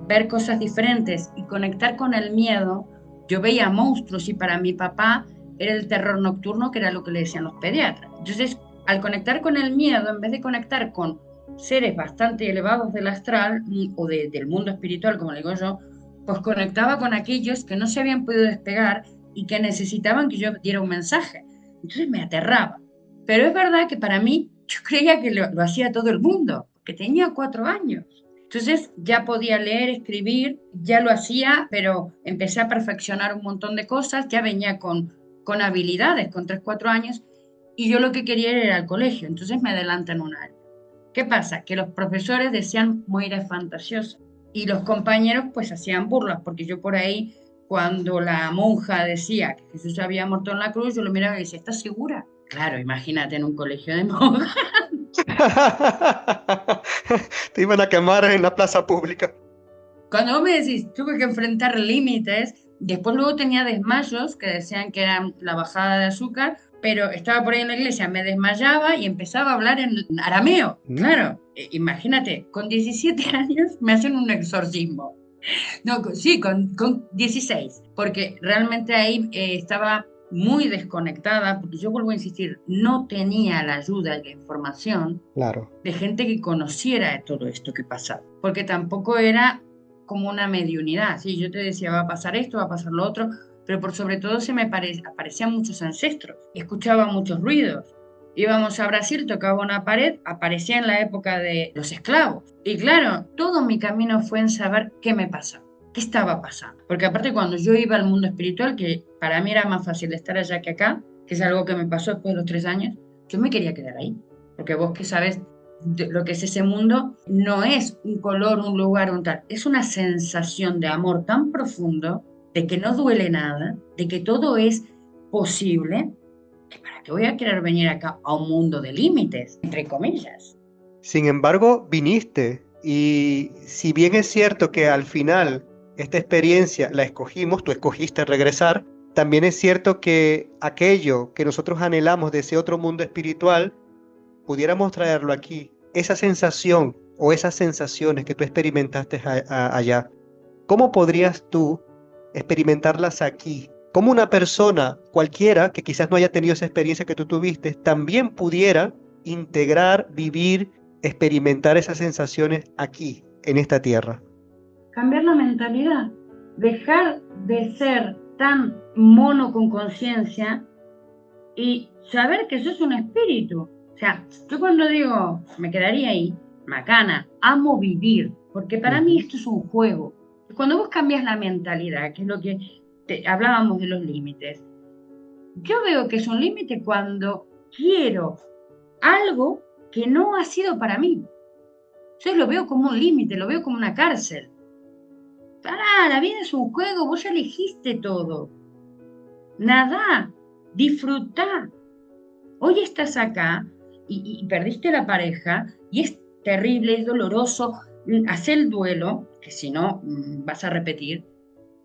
G: ver cosas diferentes y conectar con el miedo, yo veía monstruos, y para mi papá era el terror nocturno, que era lo que le decían los pediatras. Entonces, al conectar con el miedo, en vez de conectar con seres bastante elevados del astral o del mundo espiritual, como le digo yo, pues conectaba con aquellos que no se habían podido despegar y que necesitaban que yo diera un mensaje. Entonces me aterraba. Pero es verdad que para mí, yo creía que lo hacía todo el mundo, porque tenía 4 años. Entonces ya podía leer, escribir, ya lo hacía, pero empecé a perfeccionar un montón de cosas, ya venía con habilidades, con 3, 4 años, y yo lo que quería era ir al colegio. Entonces me adelantan un año. ¿Qué pasa? Que los profesores decían Moira es fantasiosa. Y los compañeros pues hacían burlas, porque yo por ahí, cuando la monja decía que Jesús había muerto en la cruz, yo lo miraba y decía, ¿estás segura? Claro, imagínate en un colegio de monjas.
A: Te iban a quemar en la plaza pública.
G: Cuando vos me decís, tuve que enfrentar límites, después luego tenía desmayos que decían que eran la bajada de azúcar, pero estaba por ahí en la iglesia, me desmayaba y empezaba a hablar en arameo. Claro, imagínate, con 17 años me hacen un exorcismo. No, sí, con 16, porque realmente ahí estaba muy desconectada, porque yo vuelvo a insistir, no tenía la ayuda y la información de gente que conociera todo esto que pasaba, porque tampoco era como una mediunidad, ¿sí? Yo te decía, va a pasar esto, va a pasar lo otro, pero por sobre todo se me aparecían muchos ancestros, escuchaba muchos ruidos. Íbamos a Brasil, tocaba una pared, aparecía en la época de los esclavos. Y claro, todo mi camino fue en saber qué me pasaba, qué estaba pasando. Porque aparte cuando yo iba al mundo espiritual, que para mí era más fácil estar allá que acá, que es algo que me pasó después de los 3 años, yo me quería quedar ahí. Porque vos que sabes lo que es ese mundo, no es un color, un lugar, un tal. Es una sensación de amor tan profundo, de que no duele nada, de que todo es posible. ¿Para qué voy a querer venir acá a un mundo de límites, entre comillas?
A: Sin embargo, viniste, y si bien es cierto que al final esta experiencia la escogimos, tú escogiste regresar, también es cierto que aquello que nosotros anhelamos de ese otro mundo espiritual, pudiéramos traerlo aquí. Esa sensación o esas sensaciones que tú experimentaste allá, ¿cómo podrías tú experimentarlas aquí? ¿Cómo una persona cualquiera que quizás no haya tenido esa experiencia que tú tuviste, también pudiera integrar, vivir, experimentar esas sensaciones aquí, en esta tierra?
G: Cambiar la mentalidad, dejar de ser tan mono con conciencia y saber que sos un espíritu. O sea, yo cuando digo, me quedaría ahí, macana, amo vivir, porque para mí esto es un juego. Cuando vos cambias la mentalidad, que es lo que hablábamos de los límites, yo veo que es un límite cuando quiero algo que no ha sido para mí. Yo lo veo como un límite, lo veo como una cárcel. Pará, la vida es un juego, vos ya elegiste todo. Nadá, disfrutá. Hoy estás acá y perdiste la pareja y es terrible, es doloroso, haz el duelo, que si no vas a repetir,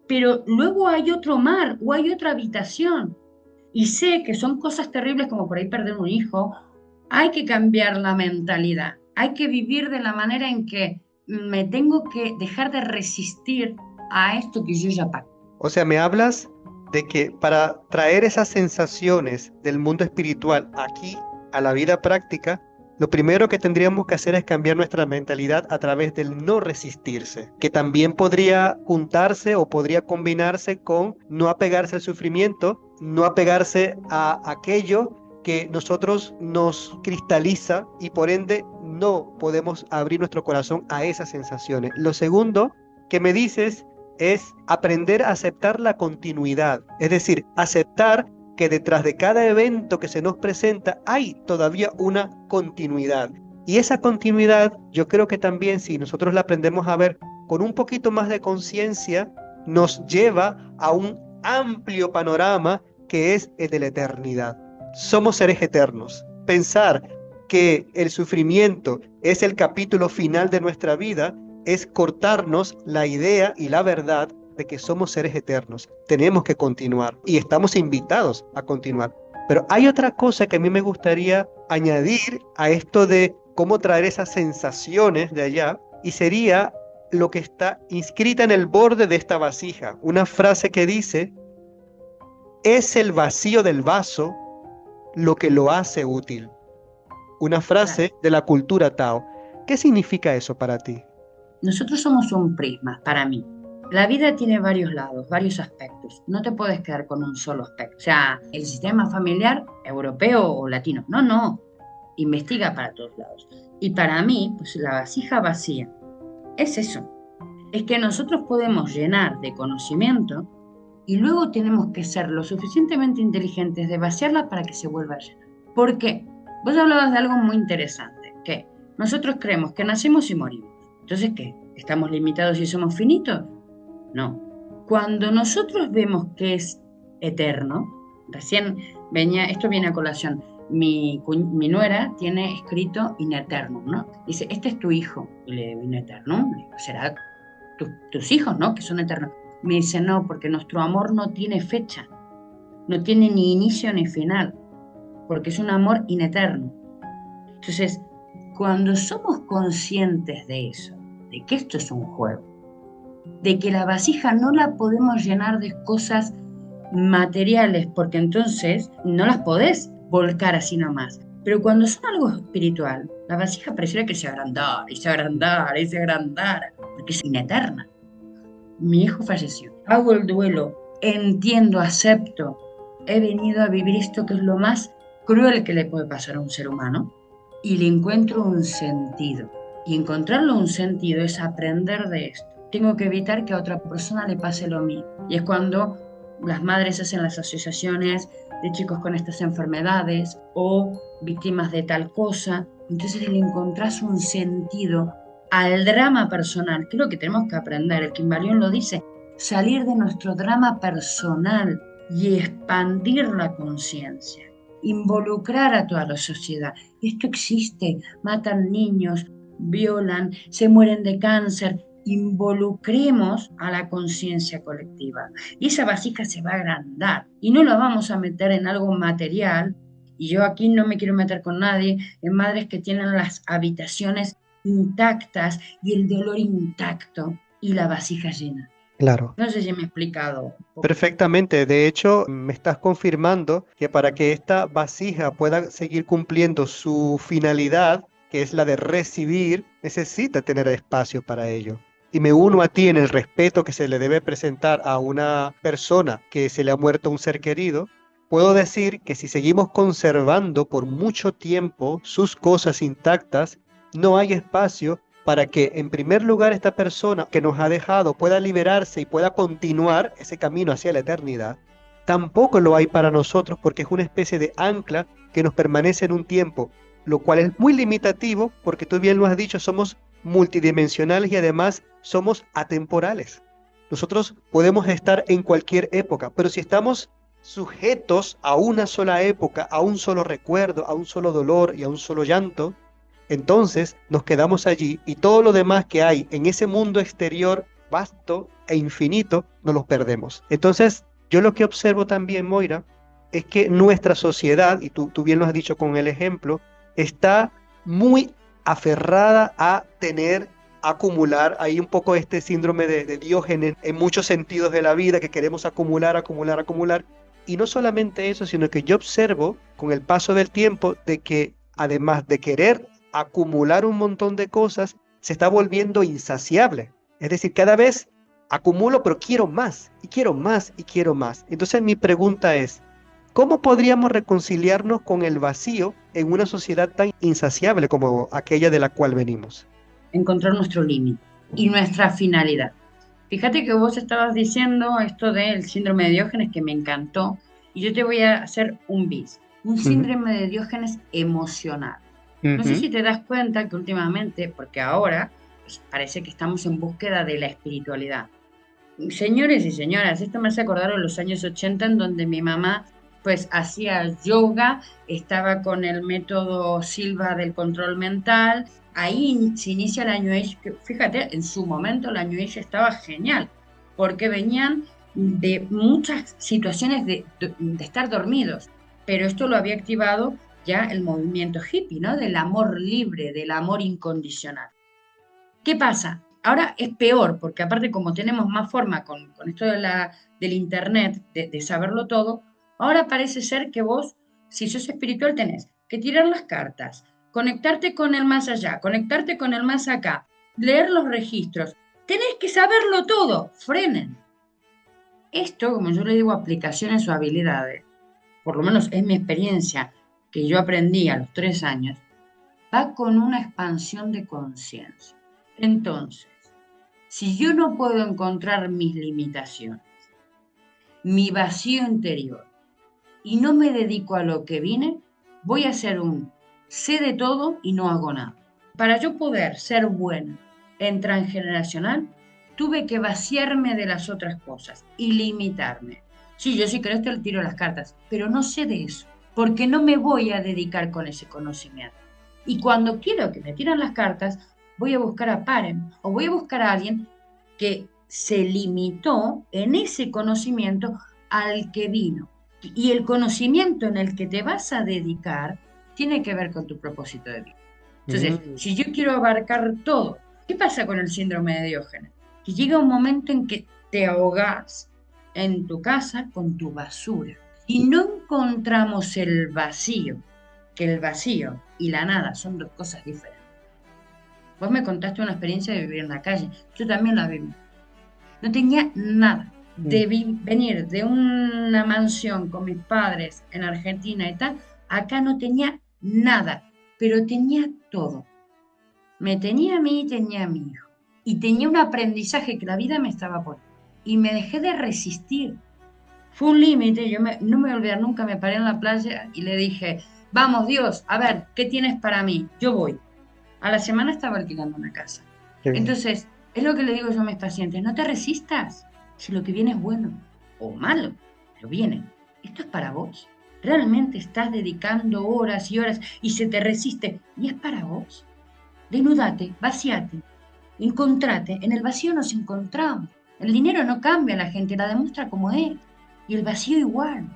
G: pero luego hay otro mar o hay otra habitación. Y sé que son cosas terribles como por ahí perder un hijo. Hay que cambiar la mentalidad, hay que vivir de la manera en que me tengo que dejar de resistir a esto que yo ya pagué.
A: O sea, me hablas de que para traer esas sensaciones del mundo espiritual aquí a la vida práctica, lo primero que tendríamos que hacer es cambiar nuestra mentalidad a través del no resistirse, que también podría juntarse o podría combinarse con no apegarse al sufrimiento, no apegarse a aquello que nosotros nos cristaliza y por ende no podemos abrir nuestro corazón a esas sensaciones. Lo segundo que me dices es aprender a aceptar la continuidad, es decir, aceptar que detrás de cada evento que se nos presenta hay todavía una continuidad. Y esa continuidad yo creo que también si nosotros la aprendemos a ver con un poquito más de conciencia, nos lleva a un amplio panorama que es el de la eternidad. Somos seres eternos. Pensar que el sufrimiento es el capítulo final de nuestra vida es cortarnos la idea y la verdad de que somos seres eternos. Tenemos que continuar y estamos invitados a continuar. Pero hay otra cosa que a mí me gustaría añadir a esto de cómo traer esas sensaciones de allá, y sería lo que está inscrita en el borde de esta vasija. Una frase que dice: es el vacío del vaso lo que lo hace útil. Una frase de la cultura Tao. ¿Qué significa eso para ti?
G: Nosotros somos un prisma, para mí. La vida tiene varios lados, varios aspectos. No te puedes quedar con un solo aspecto. O sea, el sistema familiar europeo o latino. No. Investiga para todos lados. Y para mí, pues la vasija vacía es eso. Es que nosotros podemos llenar de conocimiento y luego tenemos que ser lo suficientemente inteligentes de vaciarla para que se vuelva a llenar. ¿Por qué? Vos hablabas de algo muy interesante, que nosotros creemos que nacemos y morimos. Entonces, ¿qué? ¿Estamos limitados y somos finitos? No. Cuando nosotros vemos que es eterno, recién venía, esto viene a colación, mi nuera tiene escrito in eternum, ¿no? Dice, este es tu hijo. Y le digo, in eternum, será tus hijos, ¿no? Que son eternos. Me dice, no, porque nuestro amor no tiene fecha, no tiene ni inicio ni final, porque es un amor ineterno. Entonces, cuando somos conscientes de eso, de que esto es un juego, de que la vasija no la podemos llenar de cosas materiales, porque entonces no las podés volcar así nomás. Pero cuando son algo espiritual, la vasija pareciera que se agrandara, y se agrandara, y se agrandara, porque es ineterna. Mi hijo falleció. Hago el duelo, entiendo, acepto. He venido a vivir esto que es lo más cruel que le puede pasar a un ser humano, y le encuentro un sentido. Y encontrarle un sentido es aprender de esto. Tengo que evitar que a otra persona le pase lo mismo. Y es cuando las madres hacen las asociaciones de chicos con estas enfermedades o víctimas de tal cosa. Entonces le encontrás un sentido al drama personal, que es lo que tenemos que aprender. El Kybalión lo dice, salir de nuestro drama personal y expandir la conciencia, involucrar a toda la sociedad. Esto existe, matan niños, violan, se mueren de cáncer, involucremos a la conciencia colectiva. Y esa vasija se va a agrandar y no la vamos a meter en algo material. Y yo aquí no me quiero meter con nadie, en madres que tienen las habitaciones intactas y el dolor intacto y la vasija llena.
A: Claro.
G: No sé si me he explicado.
A: Perfectamente. De hecho, me estás confirmando que para que esta vasija pueda seguir cumpliendo su finalidad, que es la de recibir, necesita tener espacio para ello. Y me uno a ti en el respeto que se le debe presentar a una persona que se le ha muerto un ser querido. Puedo decir que si seguimos conservando por mucho tiempo sus cosas intactas, no hay espacio para que, en primer lugar, esta persona que nos ha dejado pueda liberarse y pueda continuar ese camino hacia la eternidad. Tampoco lo hay para nosotros porque es una especie de ancla que nos permanece en un tiempo, lo cual es muy limitativo porque tú bien lo has dicho, somos multidimensionales y además somos atemporales. Nosotros podemos estar en cualquier época, pero si estamos sujetos a una sola época, a un solo recuerdo, a un solo dolor y a un solo llanto, entonces nos quedamos allí y todo lo demás que hay en ese mundo exterior vasto e infinito nos los perdemos. Entonces yo lo que observo también, Moira, es que nuestra sociedad, y tú bien lo has dicho con el ejemplo, está muy aferrada a acumular, hay un poco este síndrome de Diógenes en muchos sentidos de la vida, que queremos acumular, y no solamente eso, sino que yo observo con el paso del tiempo de que además de querer acumular un montón de cosas, se está volviendo insaciable, es decir, cada vez acumulo, pero quiero más, y quiero más, y quiero más. Entonces mi pregunta es, ¿cómo podríamos reconciliarnos con el vacío en una sociedad tan insaciable como aquella de la cual venimos?
G: Encontrar nuestro límite y nuestra finalidad. Fíjate que vos estabas diciendo esto del síndrome de Diógenes que me encantó y yo te voy a hacer un bis, un síndrome de Diógenes emocional. No sé si te das cuenta que últimamente, porque ahora pues, parece que estamos en búsqueda de la espiritualidad. Señores y señoras, esto me hace acordar de los años 80 en donde mi mamá pues hacía yoga, estaba con el método Silva del control mental. Ahí se inicia la New Age, que fíjate, en su momento la New Age estaba genial, porque venían de muchas situaciones de estar dormidos, pero esto lo había activado ya el movimiento hippie, ¿no? Del amor libre, del amor incondicional. ¿Qué pasa? Ahora es peor, porque aparte como tenemos más forma con esto del internet, de saberlo todo, ahora parece ser que vos, si sos espiritual, tenés que tirar las cartas, conectarte con el más allá, conectarte con el más acá, leer los registros. Tenés que saberlo todo. Frenen. Esto, como yo le digo, aplicaciones o habilidades, por lo menos es mi experiencia que yo aprendí a los 3 años, va con una expansión de conciencia. Entonces, si yo no puedo encontrar mis limitaciones, mi vacío interior, y no me dedico a lo que vine, voy a ser sé de todo y no hago nada. Para yo poder ser buena en transgeneracional, tuve que vaciarme de las otras cosas y limitarme. Sí, yo si querés te tiro las cartas, pero no sé de eso, porque no me voy a dedicar con ese conocimiento. Y cuando quiero que me tiren las cartas, voy a buscar a Paren o voy a buscar a alguien que se limitó en ese conocimiento al que vino. Y el conocimiento en el que te vas a dedicar tiene que ver con tu propósito de vida. Entonces, si yo quiero abarcar todo, ¿qué pasa con el síndrome de Diógenes? Que llega un momento en que te ahogás en tu casa con tu basura y no encontramos el vacío, que el vacío y la nada son 2 cosas diferentes. Vos me contaste una experiencia de vivir en la calle, yo también la viví. No tenía nada. De venir de una mansión con mis padres en Argentina y tal, acá no tenía nada, pero tenía todo. Me tenía a mí y tenía a mi hijo. Y tenía un aprendizaje que la vida me estaba poniendo. Y me dejé de resistir. Fue un límite, no me voy a olvidar nunca, me paré en la playa y le dije, vamos Dios, a ver, ¿qué tienes para mí? Yo voy. A la semana estaba alquilando una casa. Entonces, es lo que le digo yo a mis pacientes, no te resistas. Si lo que viene es bueno o malo, pero viene. Esto es para vos. ¿Realmente estás dedicando horas y horas y se te resiste? ¿Y es para vos? Denúdate, vacíate. Encontrate, en el vacío nos encontramos. El dinero no cambia a la gente, la demuestra como es. Y el vacío igual.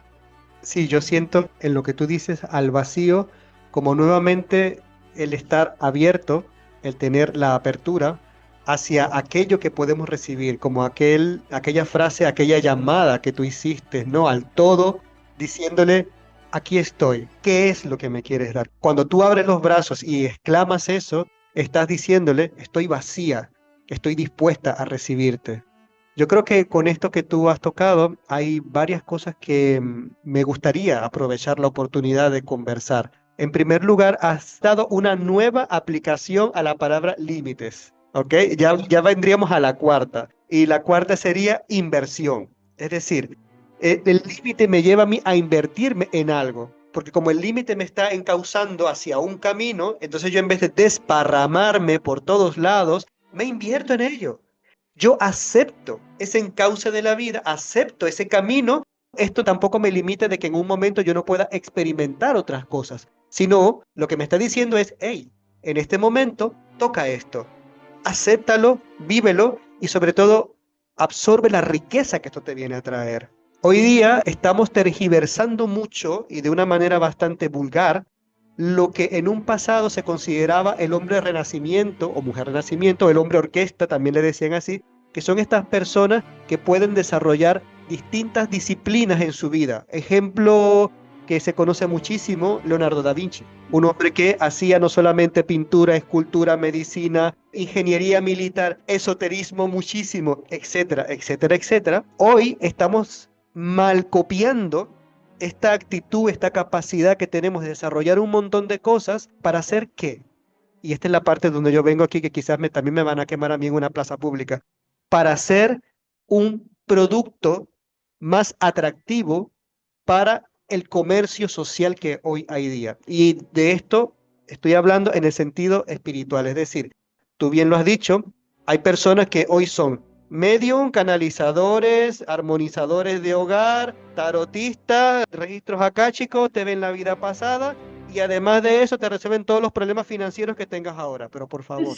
A: Sí, yo siento en lo que tú dices al vacío como nuevamente el estar abierto, el tener la apertura hacia aquello que podemos recibir, como aquella frase, aquella llamada que tú hiciste, ¿no? Al todo, diciéndole, aquí estoy, ¿qué es lo que me quieres dar? Cuando tú abres los brazos y exclamas eso, estás diciéndole, estoy vacía, estoy dispuesta a recibirte. Yo creo que con esto que tú has tocado hay varias cosas que me gustaría aprovechar la oportunidad de conversar. En primer lugar, has dado una nueva aplicación a la palabra límites, ¿ok? Ya vendríamos a la cuarta. Y la cuarta sería inversión. Es decir, el límite me lleva a mí a invertirme en algo. Porque como el límite me está encauzando hacia un camino, entonces yo en vez de desparramarme por todos lados, me invierto en ello. Yo acepto ese encauce de la vida, acepto ese camino. Esto tampoco me limita de que en un momento yo no pueda experimentar otras cosas, sino lo que me está diciendo es, hey, en este momento toca esto, acéptalo, vívelo y sobre todo absorbe la riqueza que esto te viene a traer. Hoy día estamos tergiversando mucho y de una manera bastante vulgar lo que en un pasado se consideraba el hombre renacimiento o mujer renacimiento, el hombre orquesta, también le decían así, que son estas personas que pueden desarrollar distintas disciplinas en su vida. Ejemplo que se conoce muchísimo, Leonardo da Vinci, un hombre que hacía no solamente pintura, escultura, medicina, ingeniería militar, esoterismo muchísimo, etcétera, etcétera, etcétera. Hoy estamos mal copiando esta actitud, esta capacidad que tenemos de desarrollar un montón de cosas para hacer qué. Y esta es la parte donde yo vengo aquí, que quizás también me van a quemar a mí en una plaza pública, para hacer un producto más atractivo para el comercio social que hoy hay día. Y de esto estoy hablando en el sentido espiritual, es decir, tú bien lo has dicho, hay personas que hoy son medium, canalizadores, armonizadores de hogar, tarotistas, registros akáshicos, te ven la vida pasada y además de eso te resuelven todos los problemas financieros que tengas ahora. Pero por favor,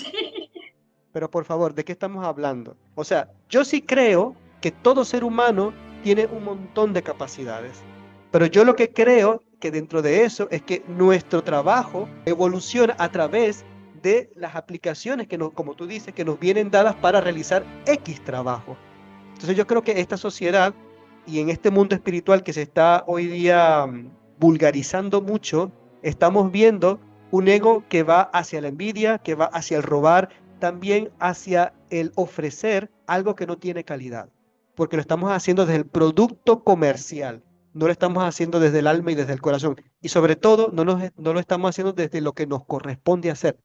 A: ¿de qué estamos hablando? O sea, yo sí creo que todo ser humano tiene un montón de capacidades, pero yo lo que creo que dentro de eso es que nuestro trabajo evoluciona a través de las aplicaciones que como tú dices, que nos vienen dadas para realizar X trabajo. Entonces yo creo que esta sociedad y en este mundo espiritual que se está hoy día vulgarizando mucho, estamos viendo un ego que va hacia la envidia, que va hacia el robar, también hacia el ofrecer algo que no tiene calidad, porque lo estamos haciendo desde el producto comercial, no lo estamos haciendo desde el alma y desde el corazón, y sobre todo no lo estamos haciendo desde lo que nos corresponde hacer.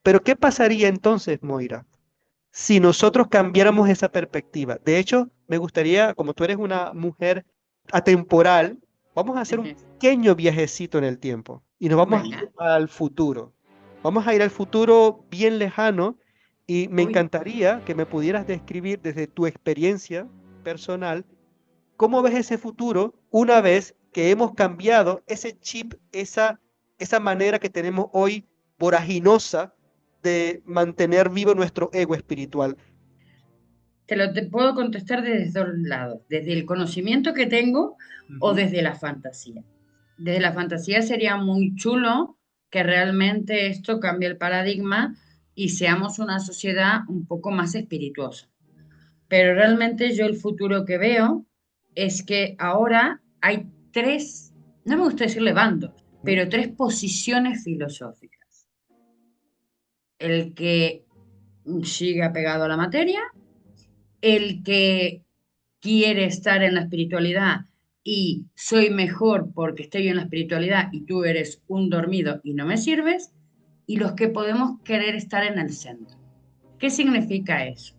A: Pero ¿qué pasaría entonces, Moira, si nosotros cambiáramos esa perspectiva? De hecho, me gustaría, como tú eres una mujer atemporal, vamos a hacer un pequeño viajecito en el tiempo y nos vamos a ir al futuro. Vamos a ir al futuro bien lejano y me encantaría que me pudieras describir desde tu experiencia personal cómo ves ese futuro una vez que hemos cambiado ese chip, esa manera que tenemos hoy voraginosa de mantener vivo nuestro ego espiritual.
G: Te puedo contestar desde dos lados, desde el conocimiento que tengo o desde la fantasía. Desde la fantasía sería muy chulo que realmente esto cambie el paradigma y seamos una sociedad un poco más espirituosa. Pero realmente yo el futuro que veo es que ahora hay tres, no me gusta decirle bandos, pero tres posiciones filosóficas. El que sigue apegado a la materia, el que quiere estar en la espiritualidad y soy mejor porque estoy en la espiritualidad y tú eres un dormido y no me sirves, y los que podemos querer estar en el centro. ¿Qué significa eso?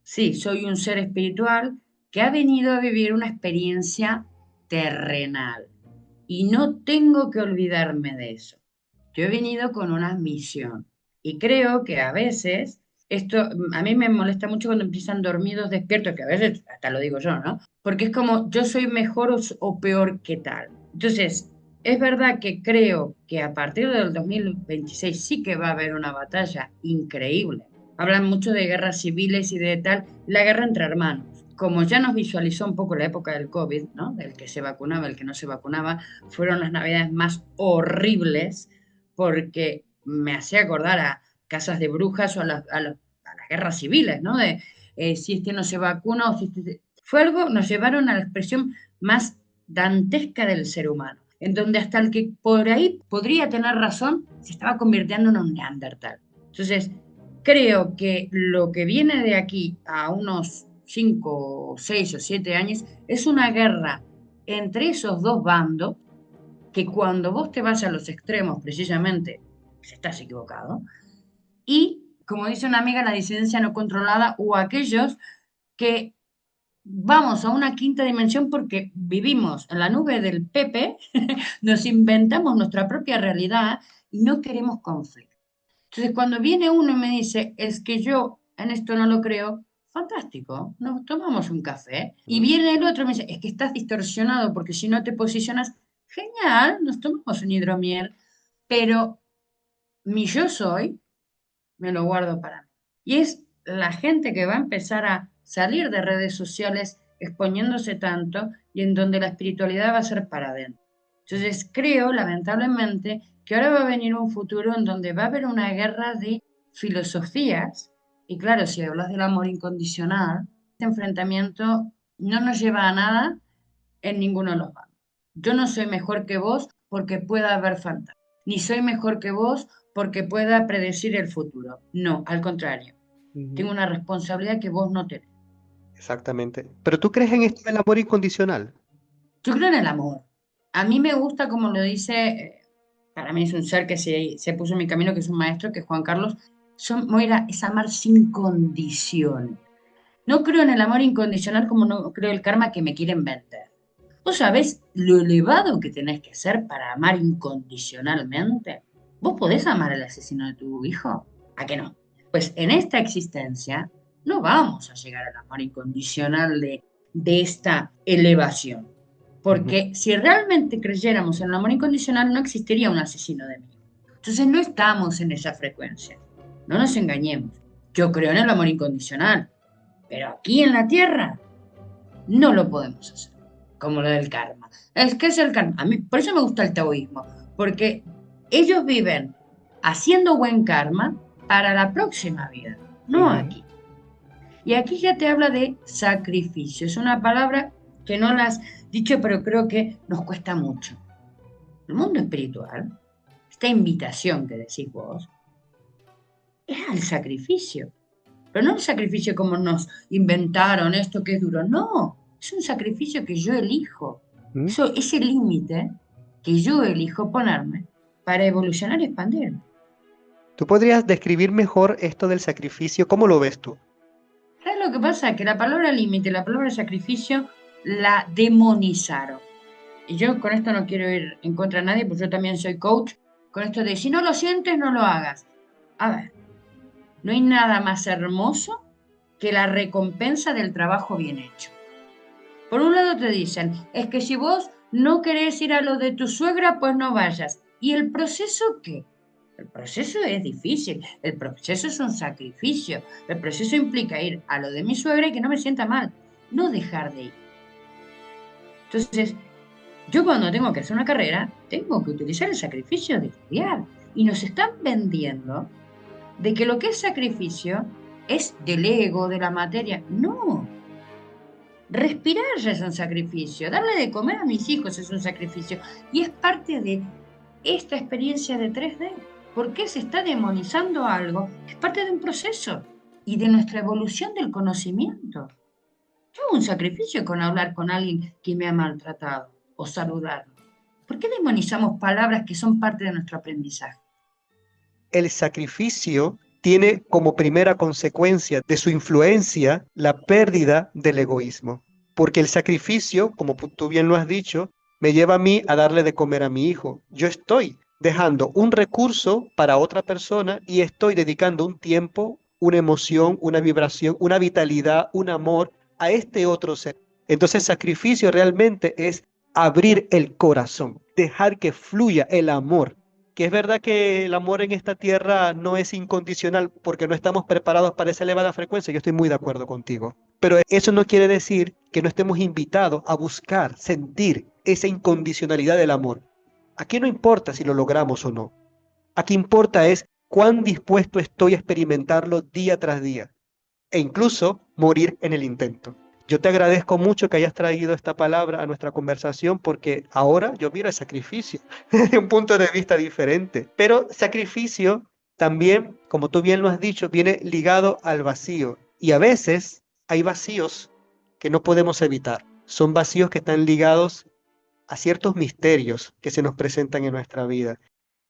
G: Sí, soy un ser espiritual que ha venido a vivir una experiencia terrenal y no tengo que olvidarme de eso. Yo he venido con una misión y creo que a veces esto a mí me molesta mucho cuando empiezan dormidos despiertos, que a veces hasta lo digo yo, ¿no? Porque es como yo soy mejor o peor que tal. Entonces, es verdad que creo que a partir del 2026 sí que va a haber una batalla increíble hablan mucho de guerras civiles y de tal, la guerra entre hermanos. Como ya nos visualizó un poco la época del COVID, ¿no? Del que se vacunaba, el que no se vacunaba, fueron las navidades más horribles porque me hacía acordar a casas de brujas o a las guerras civiles, ¿no? De si este no se vacuna o si este... Fue algo, nos llevaron a la expresión más dantesca del ser humano, en donde hasta el que por ahí podría tener razón se estaba convirtiendo en un neandertal. Entonces, creo que lo que viene de aquí a unos 5, 6 o 7 años es una guerra entre esos dos bandos que cuando vos te vas a los extremos, precisamente, estás equivocado. Y, como dice una amiga, la disidencia no controlada o aquellos que vamos a una quinta dimensión porque vivimos en la nube del Pepe, nos inventamos nuestra propia realidad y no queremos conflicto. Entonces, cuando viene uno y me dice, es que yo en esto no lo creo, fantástico, nos tomamos un café. Y viene el otro y me dice, es que estás distorsionado porque si no te posicionas, genial, nos tomamos un hidromiel, pero mi yo soy, me lo guardo para mí. Y es la gente que va a empezar a salir de redes sociales exponiéndose tanto y en donde la espiritualidad va a ser para adentro. Entonces creo, lamentablemente, que ahora va a venir un futuro en donde va a haber una guerra de filosofías. Y claro, si hablas del amor incondicional, este enfrentamiento no nos lleva a nada en ninguno de los bandos. Yo no soy mejor que vos porque pueda haber fantasmas, ni soy mejor que vos porque pueda predecir el futuro. No, al contrario. Tengo una responsabilidad que vos no tenés.
A: Exactamente. ¿Pero tú crees en esto del amor incondicional?
G: Yo creo en el amor. A mí me gusta, como lo dice, para mí es un ser que se puso en mi camino, que es un maestro, que es Juan Carlos. Moira, es amar sin condiciones. No creo en el amor incondicional como no creo el karma que me quieren vender. ¿Vos sabés lo elevado que tenés que ser para amar incondicionalmente? ¿Vos podés amar al asesino de tu hijo? ¿A qué no? Pues en esta existencia no vamos a llegar al amor incondicional de esta elevación. Porque si realmente creyéramos en el amor incondicional, no existiría un asesino de mí. Entonces no estamos en esa frecuencia. No nos engañemos. Yo creo en el amor incondicional, pero aquí en la Tierra no lo podemos hacer. Como lo del karma. ¿Qué es el karma? A mí, por eso me gusta el taoísmo, porque ellos viven haciendo buen karma para la próxima vida, no aquí. Y aquí ya te habla de sacrificio. Es una palabra que no la has dicho, pero creo que nos cuesta mucho. El mundo espiritual, esta invitación que decís vos, es al sacrificio. Pero no el sacrificio como nos inventaron, esto que es duro. No, es un sacrificio que yo elijo. Eso, ese límite que yo elijo ponerme para evolucionar y expandirme.
A: ¿Tú podrías describir mejor esto del sacrificio? ¿Cómo lo ves tú?
G: ¿Sabes lo que pasa? Que la palabra límite, la palabra sacrificio, la demonizaron. Y yo con esto no quiero ir en contra de nadie, porque yo también soy coach. Con esto de, si no lo sientes, no lo hagas. A ver, no hay nada más hermoso que la recompensa del trabajo bien hecho. Por un lado te dicen, es que si vos no querés ir a lo de tu suegra, pues no vayas. ¿Y el proceso qué? El proceso es difícil, el proceso es un sacrificio, el proceso implica ir a lo de mi suegra y que no me sienta mal, no dejar de ir. Entonces, yo cuando tengo que hacer una carrera, tengo que utilizar el sacrificio de estudiar. Y nos están vendiendo de que lo que es sacrificio es del ego, de la materia. No. Respirar ya es un sacrificio, darle de comer a mis hijos es un sacrificio. Y es parte de esta experiencia de 3D. ¿Por qué se está demonizando algo? Es parte de un proceso y de nuestra evolución del conocimiento. Yo hago un sacrificio con hablar con alguien que me ha maltratado o saludarlo. ¿Por qué demonizamos palabras que son parte de nuestro aprendizaje?
A: El sacrificio tiene como primera consecuencia de su influencia la pérdida del egoísmo. Porque el sacrificio, como tú bien lo has dicho, me lleva a mí a darle de comer a mi hijo. Yo estoy dejando un recurso para otra persona y estoy dedicando un tiempo, una emoción, una vibración, una vitalidad, un amor a este otro ser. Entonces, sacrificio realmente es abrir el corazón, dejar que fluya el amor que es verdad que el amor en esta tierra no es incondicional porque no estamos preparados para esa elevada frecuencia. Yo estoy muy de acuerdo contigo. Pero eso no quiere decir que no estemos invitados a buscar, sentir esa incondicionalidad del amor. Aquí no importa si lo logramos o no. Aquí importa es cuán dispuesto estoy a experimentarlo día tras día e incluso morir en el intento. Yo te agradezco mucho que hayas traído esta palabra a nuestra conversación porque ahora yo miro el sacrificio desde un punto de vista diferente. Pero sacrificio también, como tú bien lo has dicho, viene ligado al vacío. Y a veces hay vacíos que no podemos evitar. Son vacíos que están ligados a ciertos misterios que se nos presentan en nuestra vida.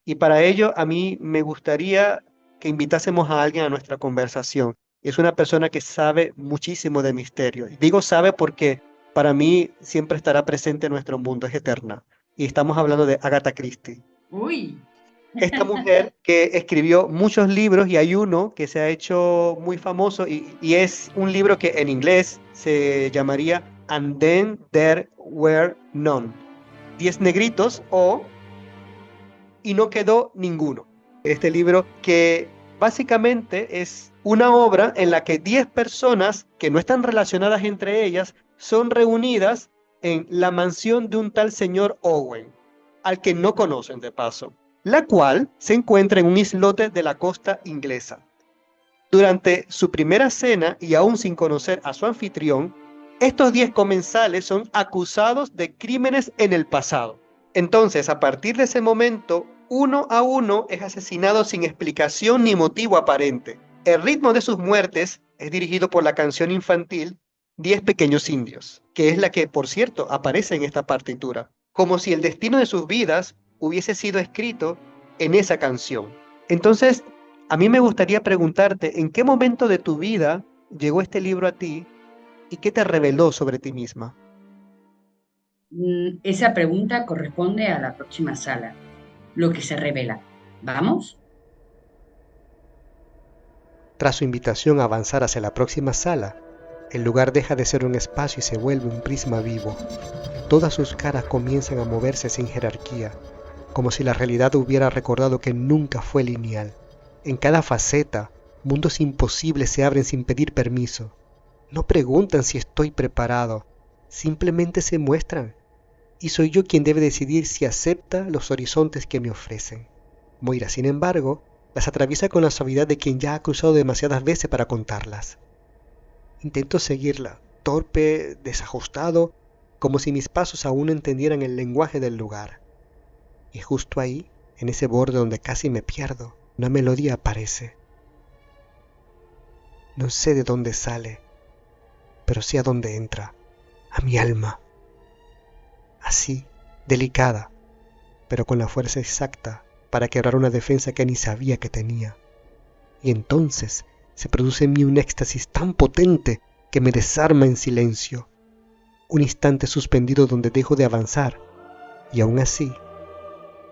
A: Y para ello a mí me gustaría que invitásemos a alguien a nuestra conversación. Es una persona que sabe muchísimo de misterio. Digo sabe porque para mí siempre estará presente en nuestro mundo, es eterna. Y estamos hablando de Agatha Christie.
G: Uy,
A: Esta mujer que escribió muchos libros y hay uno que se ha hecho muy famoso y es un libro que en inglés se llamaría And Then There Were None. 10 negritos o Y no quedó ninguno. Este libro que básicamente es una obra en la que 10 personas que no están relacionadas entre ellas son reunidas en la mansión de un tal señor Owen, al que no conocen de paso, la cual se encuentra en un islote de la costa inglesa. Durante su primera cena y aún sin conocer a su anfitrión, estos 10 comensales son acusados de crímenes en el pasado. Entonces, a partir de ese momento, uno a uno es asesinado sin explicación ni motivo aparente. El ritmo de sus muertes es dirigido por la canción infantil 10 pequeños indios, que es la que, por cierto, aparece en esta partitura, como si el destino de sus vidas hubiese sido escrito en esa canción. Entonces, a mí me gustaría preguntarte, ¿en qué momento de tu vida llegó este libro a ti y qué te reveló sobre ti misma?
G: esa pregunta corresponde a la próxima sala. Lo que se revela. ¿Vamos?
A: Tras su invitación a avanzar hacia la próxima sala, el lugar deja de ser un espacio y se vuelve un prisma vivo. Todas sus caras comienzan a moverse sin jerarquía, como si la realidad hubiera recordado que nunca fue lineal. En cada faceta, mundos imposibles se abren sin pedir permiso. No preguntan si estoy preparado, simplemente se muestran. Y soy yo quien debe decidir si acepta los horizontes que me ofrecen. Moira, sin embargo, las atraviesa con la suavidad de quien ya ha cruzado demasiadas veces para contarlas. Intento seguirla, torpe, desajustado, como si mis pasos aún no entendieran el lenguaje del lugar. Y justo ahí, en ese borde donde casi me pierdo, una melodía aparece. No sé de dónde sale, pero sé a dónde entra, a mi alma. Así, delicada, pero con la fuerza exacta para quebrar una defensa que ni sabía que tenía. Y entonces se produce en mí un éxtasis tan potente que me desarma en silencio. Un instante suspendido donde dejo de avanzar y aún así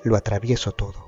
A: lo atravieso todo.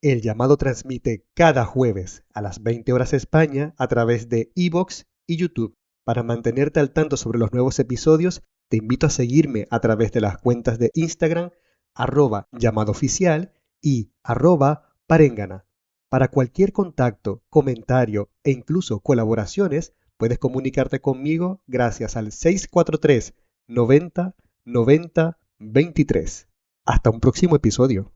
A: El Llamado transmite cada jueves a las 20 horas España a través de iVoox y YouTube. Para mantenerte al tanto sobre los nuevos episodios, te invito a seguirme a través de las cuentas de Instagram @llamadoOficial y @parengana. Para cualquier contacto, comentario e incluso colaboraciones, puedes comunicarte conmigo gracias al 643 90 90 23. Hasta un próximo episodio.